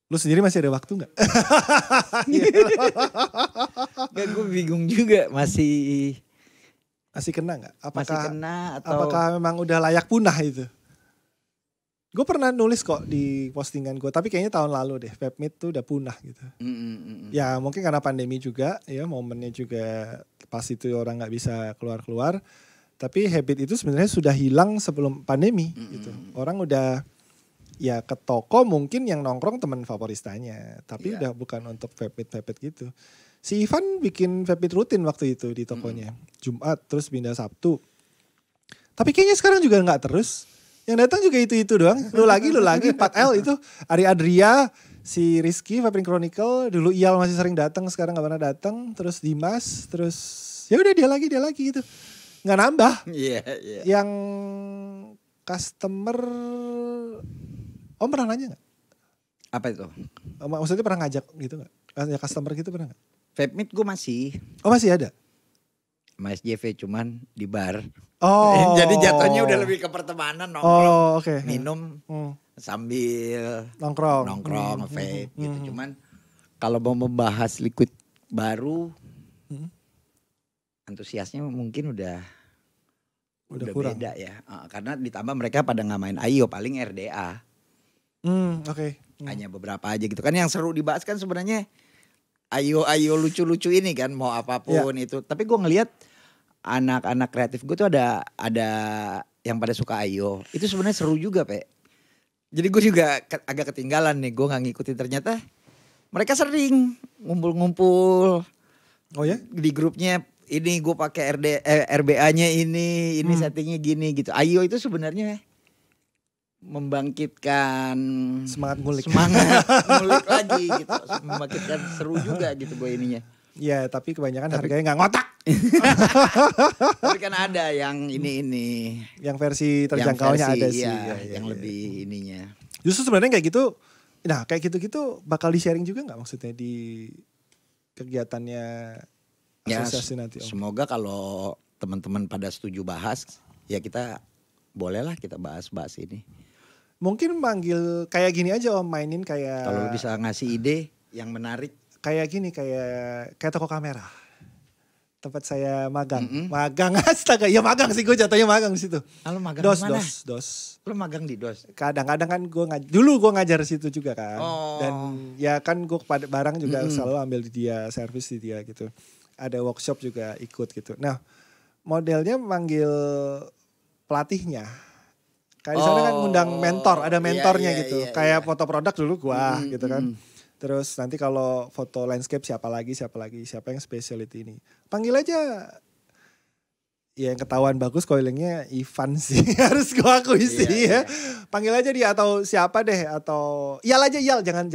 Lu sendiri masih ada waktu gak? Gue bingung juga masih Masih kena nggak? Masih kena atau apakah memang udah layak punah itu? Gue pernah nulis kok di postingan gue, tapi kayaknya tahun lalu deh, Vapemeet tuh udah punah gitu. Ya mungkin karena pandemi juga, ya momennya juga pas itu orang nggak bisa keluar-keluar. Tapi habit itu sebenarnya sudah hilang sebelum pandemi gitu. Orang udah ya ke toko mungkin yang nongkrong teman favoristanya, tapi udah bukan untuk Vapemeet gitu. Si Ivan bikin Vapemeet rutin waktu itu di tokonya, Jumat terus pindah Sabtu. Tapi kayaknya sekarang juga nggak terus. Yang datang juga itu doang. Lu lagi 4L itu Ari Adria, si Rizky Vaping Chronicle, dulu Iyal masih sering datang, sekarang nggak pernah datang. Terus Dimas, terus ya udah dia lagi gitu. Nggak nambah. Yang customer, Om pernah nanya nggak? Apa itu? Maksudnya pernah ngajak gitu nggak? Ya customer gitu pernah nggak? Vapemeet gue masih. Oh masih ada? Sama SJV cuman di bar. Oh. Jadi jatuhnya udah lebih ke pertemanan, nongkrong, minum sambil nongkrong, vape gitu. Cuman kalau mau membahas liquid baru, antusiasnya mungkin udah kurang. Beda ya. Karena ditambah mereka pada nggak main IO, paling RDA. Hanya beberapa aja gitu kan. Yang seru dibahas kan sebenarnya IO lucu-lucu ini kan, mau apapun itu. Tapi gue ngelihat anak-anak kreatif gue tuh ada yang pada suka IO. Itu sebenarnya seru juga, Pe. Jadi gue juga agak ketinggalan nih, gue gak ngikutin. Ternyata mereka sering ngumpul-ngumpul. Oh ya? Di grupnya ini gue pakai RBA-nya ini settingnya gini gitu. IO itu sebenarnya membangkitkan semangat ngulik lagi gitu. Membangkitkan seru juga gitu gue ininya. Ya tapi kebanyakan harganya gak ngotak. Tapi kan ada yang ini. Yang versi terjangkaunya ada sih. Yang lebih ininya. Justru sebenarnya kayak gitu. Nah kayak gitu-gitu bakal di-sharing juga gak maksudnya di kegiatannya asosiasi nanti? Semoga kalau teman-teman pada setuju bahas. Ya kita bolehlah kita bahas ini. Mungkin manggil kayak gini aja Om, mainin kayak. Kalau bisa ngasih ide yang menarik. Kayak gini, kayak toko kamera. Tempat saya magang. Magang astaga. Ya magang sih, gue jatuhnya magang di situ. Lo magang di mana? DOS. Lo magang di DOS? Kadang-kadang kan dulu gue ngajar di situ juga kan. Dan ya kan gue barang juga selalu ambil di dia, servis di dia gitu. Ada workshop juga ikut gitu. Nah, modelnya manggil pelatihnya. Kayak di sana kan ngundang mentor, ada mentornya gitu. Kayak foto produk dulu gua gitu kan. Terus nanti kalau foto landscape siapa lagi, siapa yang specialty ini. Panggil aja. Ya yang ketahuan bagus coilingnya Ivan sih. Harus gua akui sih ya. Panggil aja dia atau siapa deh, atau Iyal aja, Iyal, jangan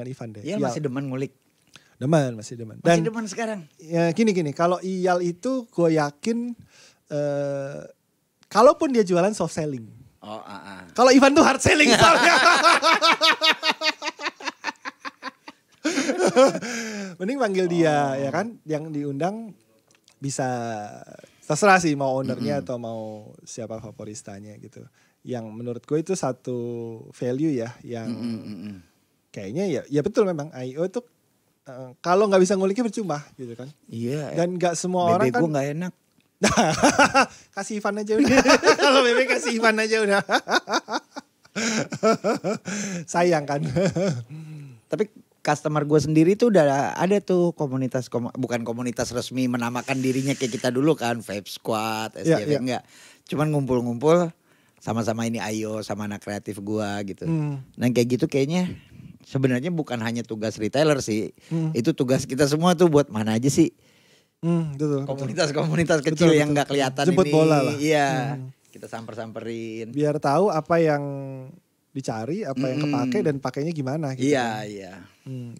Ivan deh. Iyal masih demen ngulik. Masih demen. Masih demen sekarang. Ya gini, kalau Iyal itu gue yakin kalaupun dia jualan soft selling. Kalau Ivan tuh hard selling soalnya. Mending panggil dia ya kan, yang diundang bisa terserah sih mau ownernya atau mau siapa favoristanya gitu. Yang menurut gue itu satu value ya yang kayaknya ya betul memang IO itu kalau nggak bisa nguliknya percuma gitu kan. Iya. Dan nggak semua orang kan. Bebek gue nggak enak. Kasih Ivan aja udah. Kalau bebek kasih Ivan aja udah. Sayang kan. Tapi customer gue sendiri tuh udah ada tuh komunitas, bukan komunitas resmi menamakan dirinya kayak kita dulu kan, Vape Squad, SJV enggak. Cuman ngumpul-ngumpul sama-sama ini IO sama anak kreatif gue gitu. Nah kayak gitu kayaknya sebenarnya bukan hanya tugas retailer sih. Itu tugas kita semua tuh buat mana aja sih. Betul, komunitas kecil yang nggak kelihatan jemput ini. Bola lah. Iya, kita samperin. Biar tahu apa yang dicari, apa yang kepake dan pakainya gimana gitu. Iya.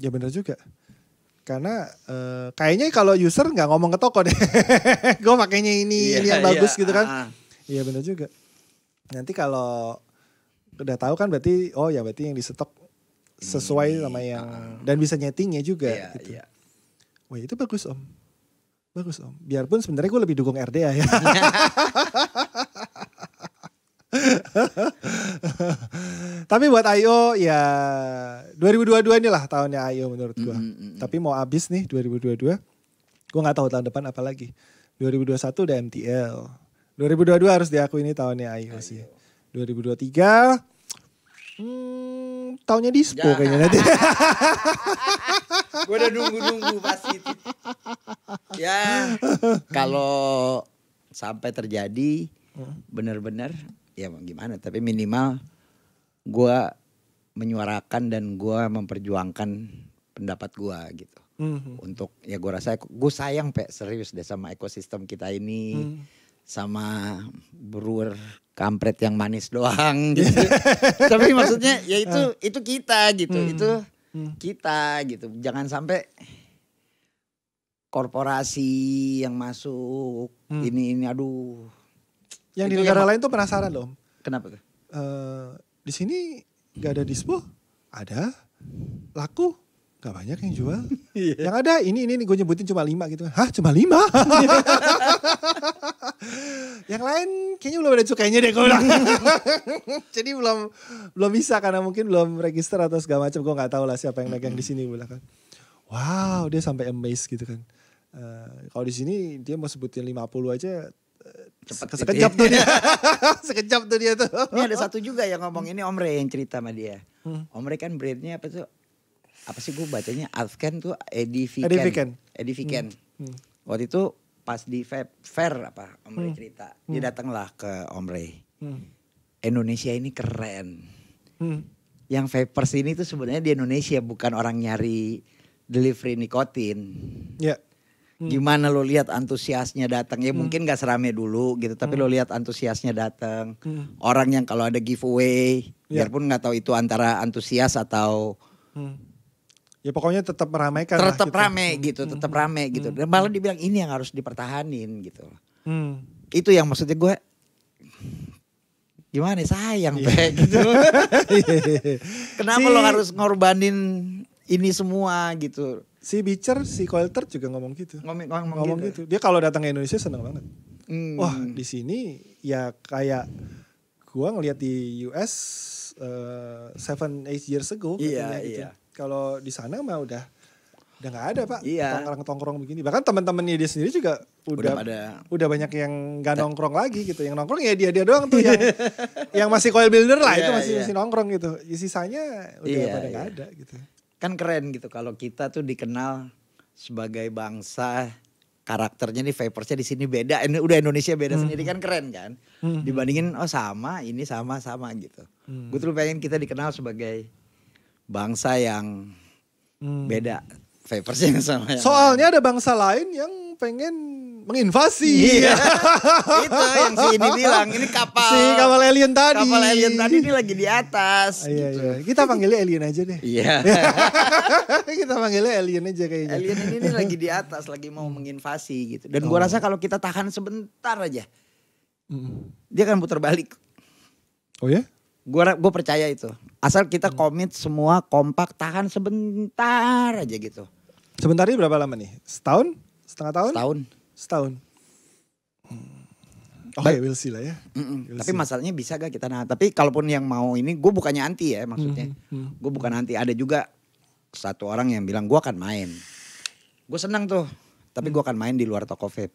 Ya benar juga. Karena kayaknya kalau user nggak ngomong ke toko deh. Gue pakainya ini yang bagus gitu kan. Iya benar juga. Nanti kalau udah tahu kan berarti berarti yang di stok sesuai sama yang dan bisa nyetingnya juga gitu. Wah itu bagus Om. Bagus Om. Biarpun sebenarnya gue lebih dukung RDA ya. Tapi buat IO ya 2022 inilah tahunnya IO menurut gue. Tapi mau habis nih 2022. Gue gak tahu tahun depan apa lagi. 2021 udah MTL. 2022 harus diakui ini tahunnya Ayo sih. 2023 tahunnya Dispo kayaknya nanti. Gue udah nunggu pasti itu. Ya kalau sampai terjadi benar-benar ya gimana, tapi minimal gue menyuarakan dan gue memperjuangkan pendapat gue gitu. Untuk ya gue rasa gue sayang serius deh sama ekosistem kita ini. Sama brewer kampret yang manis doang gitu. Tapi maksudnya ya itu kita gitu. Itu kita gitu. Jangan sampai korporasi yang masuk ini aduh. Yang di negara lain tuh penasaran loh. Kenapa tuh? Di sini gak ada Dispo? Ada. Laku? Gak banyak yang jual. Yang ada ini gue nyebutin cuma 5 gitu. Hah, cuma 5? Yang lain kayaknya belum ada cukainya deh gue bilang. Jadi belum bisa karena mungkin belum register atau segala macam. Gue gak tahu lah siapa yang megang di sini gue bilang kan. Wow, dia sampai amazed gitu kan. Kalau di sini dia mau sebutin 50 aja sekejap tuh dia. Sekejap tuh dia tuh. Ini ada satu juga yang ngomong, ini Om Re yang cerita sama dia. Om Re kan brandnya apa tuh? Apa sih gue bacanya? Alfken tuh Edifiken. Waktu itu pas di fair apa Om Re cerita. Dia datanglah ke Om Re. Indonesia ini keren. Yang vapers ini tuh sebenarnya di Indonesia bukan orang nyari delivery nikotin. Ya. Gimana lo lihat antusiasnya datang, ya mungkin gak serame dulu gitu, tapi lo lihat antusiasnya datang. Orang yang kalau ada giveaway, biarpun gak tahu itu antara antusias atau ya pokoknya tetap meramaikan. Tetap rame gitu, tetap rame gitu. Dan malah dibilang ini yang harus dipertahanin gitu. Itu yang maksudnya gue gimana sayang gitu. Kenapa lo harus ngorbanin ini semua gitu. Si Bicer, si Coilter juga ngomong gitu. Ngomong gitu. Dia kalau datang ke Indonesia senang banget. Wah, di sini ya kayak gua ngelihat di US 7-8 years ago katanya gitu. Kalau di sana mah udah nggak ada Pak. Tongkrong begini. Bahkan teman-temannya dia sendiri juga udah banyak yang nggak nongkrong lagi gitu. Yang nongkrong ya dia doang tuh yang masih coil builder lah itu masih nongkrong gitu. Sisanya udah pada nggak ada gitu. Kan keren gitu kalau kita tuh dikenal sebagai bangsa, karakternya nih vapersnya di sini beda, ini udah Indonesia beda sendiri, kan keren kan. Dibandingin sama gitu. Gue tuh pengen kita dikenal sebagai bangsa yang beda vapersnya sama yang soalnya lain. Ada bangsa lain yang pengen menginvasi. Iya. Itu yang si ini bilang, ini kapal alien tadi. Kapal alien tadi ini lagi di atas. Gitu. Iya. Kita panggilnya alien aja deh. Iya. Kita panggilnya alien aja kayaknya. Alien ini lagi di atas, lagi mau menginvasi gitu. Dan gua rasa kalau kita tahan sebentar aja, dia akan putar balik. Oh ya? Gua percaya itu. Asal kita komit semua, kompak, tahan sebentar aja gitu. Sebentar ini berapa lama nih? Setahun? Setengah tahun? Setahun. Oke, we'll see lah ya. Tapi masalahnya bisa gak kita tapi kalaupun yang mau ini, gue bukannya anti ya maksudnya. Gue bukan anti, ada juga satu orang yang bilang gue akan main. Gue senang tuh, tapi gue akan main di luar toko vape.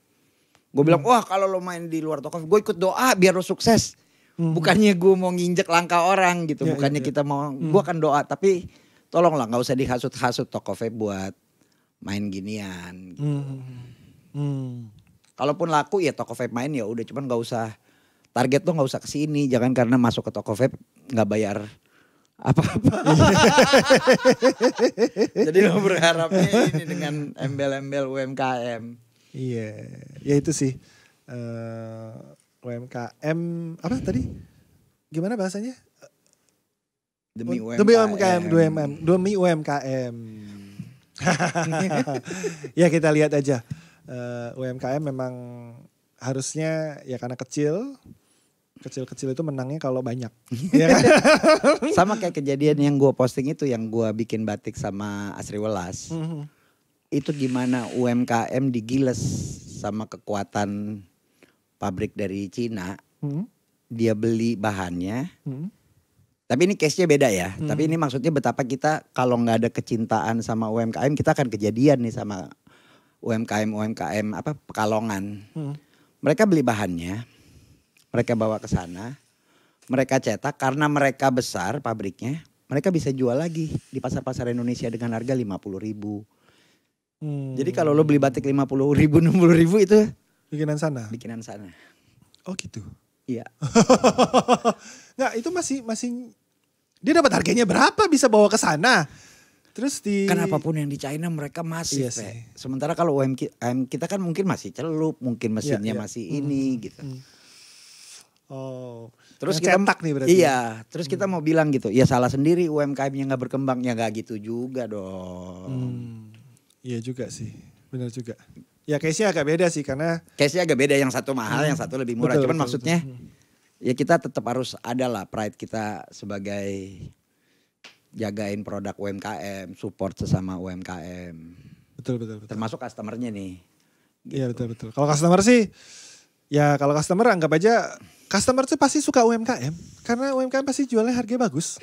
Gue bilang, wah kalau lo main di luar toko vape, gue ikut doa biar lo sukses. Bukannya gue mau nginjek langkah orang gitu, bukannya kita mau, gue akan doa. Tapi tolonglah gak usah dihasut-hasut toko vape buat main ginian gitu. Kalaupun laku ya toko vape main ya udah, cuman nggak usah target tuh, nggak usah kesini, jangan karena masuk ke toko vape nggak bayar apa-apa. Jadi lo berharapnya ini dengan embel-embel UMKM. Iya, ya itu sih UMKM apa tadi? Gimana bahasanya? Demi UMKM. Demi UMKM. Ya kita lihat aja. UMKM memang harusnya ya karena kecil itu menangnya kalau banyak. Ya kan? Sama kayak kejadian yang gue posting itu, yang gue bikin batik sama Asri Welas. Itu gimana UMKM digiles sama kekuatan pabrik dari Cina. Dia beli bahannya. Tapi ini case-nya beda ya. Tapi ini maksudnya betapa kita kalau nggak ada kecintaan sama UMKM, kita akan kejadian nih sama UMKM Pekalongan. Mereka beli bahannya, mereka bawa ke sana, mereka cetak karena mereka besar pabriknya, mereka bisa jual lagi di pasar-pasar Indonesia dengan harga 50.000. Jadi kalau lo beli batik 50.000, 60.000 itu bikinan sana. Bikinan sana. Oh gitu. Iya. Nggak, itu masih dia dapat harganya berapa bisa bawa ke sana? Terus kan apapun yang di China mereka masih. Iya, sementara kalau UMKM kita kan mungkin masih celup, mungkin mesinnya masih ini gitu. Oh. Terus kita cetak nih berarti. Iya, terus kita mau bilang gitu, ya salah sendiri UMKM-nya nggak berkembang, ya nggak gitu juga dong. Iya juga sih, benar juga. Ya case-nya agak beda sih karena. Case-nya agak beda, yang satu mahal, yang satu lebih murah. Betul, cuman betul, maksudnya ya kita tetap harus ada lah pride kita sebagai jagain produk UMKM, support sesama UMKM. Betul. Termasuk customer-nya nih. Iya Gitu. betul. Kalau customer sih, ya kalau customer anggap aja customer tuh pasti suka UMKM karena UMKM pasti jualnya harga bagus.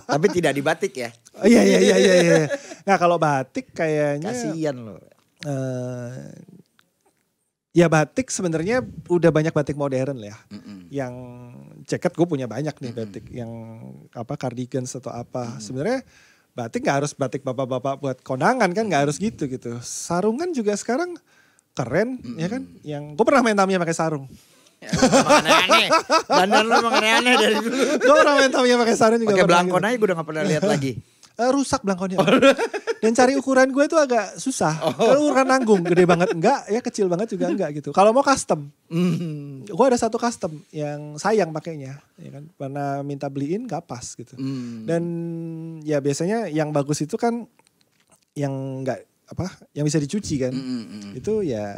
Tapi tidak di batik ya. Oh, iya. Nah kalau batik kayaknya. Kasian loh. Ya batik sebenarnya udah banyak batik modern lah ya. Yang jaket gue punya banyak nih batik. Yang cardigans atau apa. Sebenarnya batik gak harus batik bapak-bapak buat kondangan kan, gak harus gitu. Sarungan juga sekarang keren ya kan. Yang gue pernah main Tamiya pakai sarung. Ya, aneh-aneh. Bandar lu emang aneh-aneh dari dulu. Gue pernah main Tamiya pakai sarung juga. Pakai belangkon aja gue udah gak pernah lihat lagi. Rusak belangkonnya. Dan cari ukuran gue itu agak susah. Kalau ukuran nanggung gede banget enggak, ya kecil banget juga enggak gitu. Kalau mau custom, gue ada satu custom yang sayang pakainya, ya kan. Karena minta beliin gak pas gitu. Dan ya biasanya yang bagus itu kan yang enggak yang bisa dicuci kan. Itu ya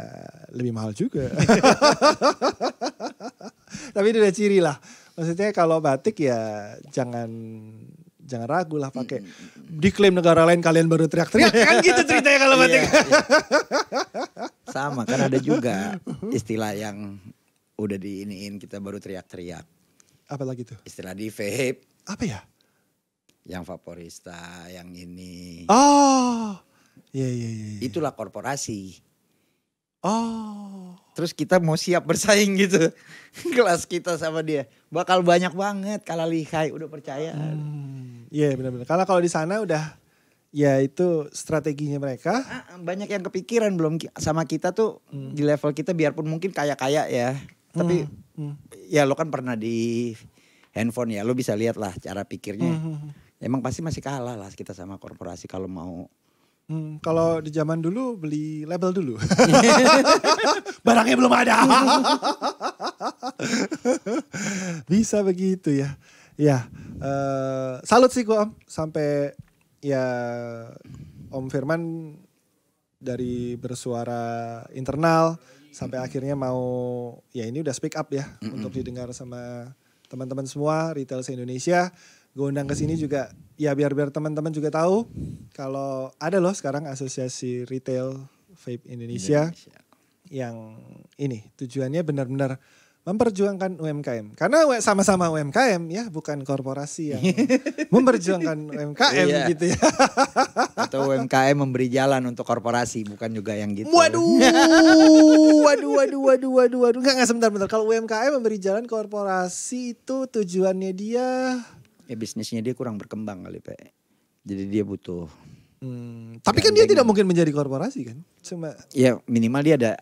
lebih mahal juga. Tapi itu udah ciri lah. Maksudnya kalau batik ya jangan ragu lah pakai. Diklaim negara lain kalian baru teriak-teriak kan gitu ceritanya kalau batik. Iya. Sama kan ada juga istilah yang udah diiniin kita baru teriak-teriak. Apa lagi tuh? Istilah di vape. Apa ya? Yang vaporista, yang ini. Oh. Iya. Itulah korporasi. Oh. Terus kita mau siap bersaing gitu. Kelas kita sama dia. Bakal banyak banget kalah lihai, udah percaya. Iya benar-benar. Kalau di sana udah ya itu strateginya mereka. Banyak yang kepikiran belum sama kita tuh di level kita biarpun mungkin kaya-kaya ya. Tapi ya lo kan pernah di handphone ya, lo bisa lihat lah cara pikirnya. Emang pasti masih kalah lah kita sama korporasi kalau mau. Kalau di zaman dulu beli label dulu. Barangnya belum ada. Bisa begitu ya. Ya, salut sih gue Om. Sampai ya Om Firman dari bersuara internal sampai akhirnya mau ya ini udah speak up ya untuk didengar sama teman-teman semua retail se-Indonesia. Gue undang ke sini juga ya biar teman-teman juga tahu kalau ada loh sekarang Asosiasi Retail Vape Indonesia. Yang ini tujuannya benar-benar memperjuangkan UMKM. Karena sama-sama UMKM ya, bukan korporasi yang memperjuangkan UMKM gitu ya. Atau UMKM memberi jalan untuk korporasi, bukan juga yang gitu. Waduh. Enggak sebentar. Kalau UMKM memberi jalan korporasi itu tujuannya dia ya bisnisnya dia kurang berkembang kali Pak. Jadi dia butuh. Tapi kan dia tidak mungkin menjadi korporasi kan. Cuma ya minimal dia ada.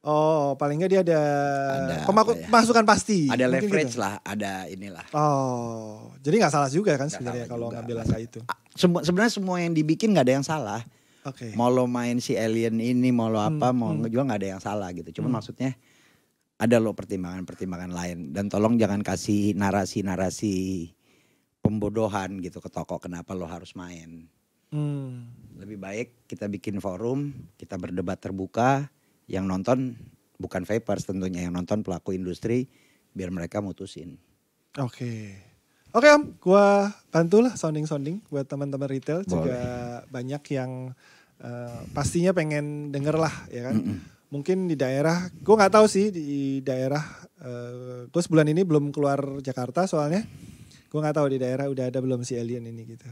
Oh paling nggak dia ada pemasukan pasti. Ada mungkin leverage gitu. lah, ada inilah. Oh jadi nggak salah juga kan sebenarnya kalau ngambil langkah itu. Sebenarnya semua yang dibikin nggak ada yang salah. Oke. Mau lo main si alien ini, mau lo apa, mau ngejual nggak ada yang salah gitu. Cuman maksudnya ada lo pertimbangan lain. Dan tolong jangan kasih narasi pembodohan gitu ke toko kenapa lo harus main. Lebih baik kita bikin forum, kita berdebat terbuka. Yang nonton bukan vapers tentunya, yang nonton pelaku industri biar mereka mutusin. Oke Om, gua bantulah sounding buat teman-teman retail. Boleh. Juga banyak yang pastinya pengen denger lah ya kan. Mungkin di daerah, gue nggak tahu sih di daerah, gue sebulan ini belum keluar Jakarta soalnya. Gue nggak tahu di daerah udah ada belum si alien ini gitu.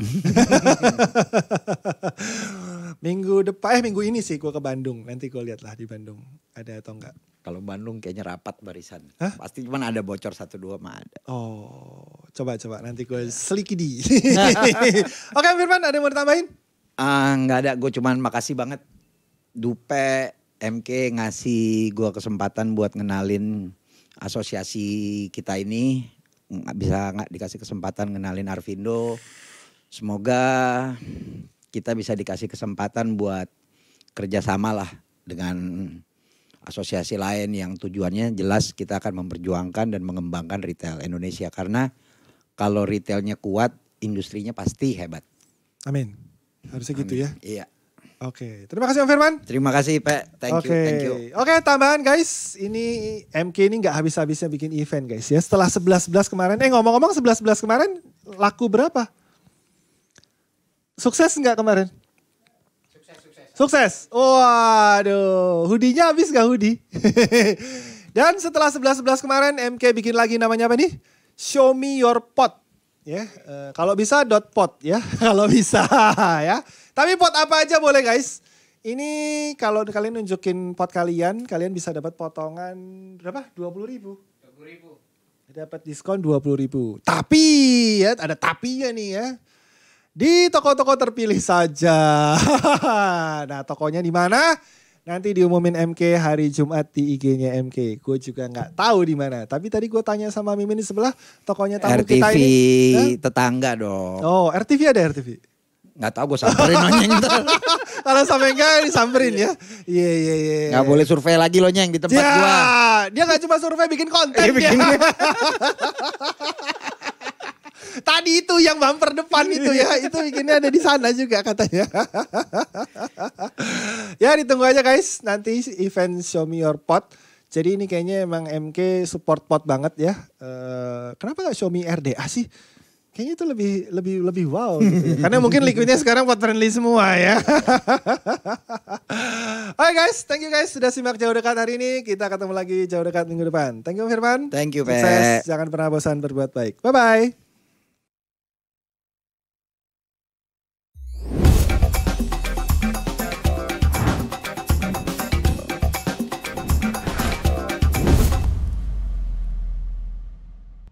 Minggu ini sih gue ke Bandung. Nanti gue lihat lah di Bandung ada atau enggak. Kalau Bandung kayaknya rapat barisan. Hah? Pasti cuman ada bocor 1-2 mah ada. Oh, coba nanti gue selidiki. Oke, Firman, ada yang mau ditambahin? Nggak ada, gue cuman makasih banget Dupe MK ngasih gue kesempatan buat ngenalin asosiasi kita ini. Bisa nggak dikasih kesempatan ngenalin Arvindo. Semoga kita bisa dikasih kesempatan buat kerjasama lah dengan asosiasi lain yang tujuannya jelas kita akan memperjuangkan dan mengembangkan retail Indonesia. Karena kalau retailnya kuat, industrinya pasti hebat. Amin. Harusnya gitu ya. Iya. Oke, terima kasih Om Firman. Terima kasih Pak, thank you. Oke, tambahan guys, ini MK ini nggak habis-habisnya bikin event guys ya. Setelah 11 kemarin, ngomong-ngomong 11 kemarin laku berapa? Sukses nggak kemarin? Sukses. Waduh, hoodie-nya habis gak hoodie? Dan setelah 11 kemarin MK bikin lagi namanya apa nih? Show me your pot. Ya, kalau bisa .pot ya, kalau bisa ya. Tapi pot apa aja boleh guys. Ini kalau kalian nunjukin pot kalian bisa dapat potongan berapa? 20.000. 20.000. Dapat diskon 20.000. Tapi ya, ada tapinya nih ya. Di toko-toko terpilih saja. Nah, tokonya di mana? Nanti diumumin MK hari Jumat di IG-nya MK. Gue juga nggak tahu di mana. Tapi tadi gue tanya sama Mimin di sebelah, tokonya tamu RTV kita ini. tetangga dong. Oh, RTV ada RTV. Nggak tahu gue samperin nonyeng ntar. Kalau sampai enggak disamperin ya. Iya. Nggak boleh survei lagi lo Nyeng di tempat gua. Dia nggak cuma survei, bikin konten bikin. Tadi itu yang bumper depan itu ya, itu bikinnya ada di sana juga katanya. Ya ditunggu aja guys, nanti event Show Me Your Pot. Jadi ini kayaknya emang MK support pot banget ya. Kenapa gak Show Me RDA sih? Kayaknya itu lebih wow gitu ya. Karena mungkin liquidnya sekarang pot friendly semua ya. Oke guys, thank you guys sudah simak Jauh Dekat hari ini. Kita ketemu lagi Jauh Dekat minggu depan. Thank you Firman. Thank you Pe. Sukses, jangan pernah bosan berbuat baik. Bye-bye.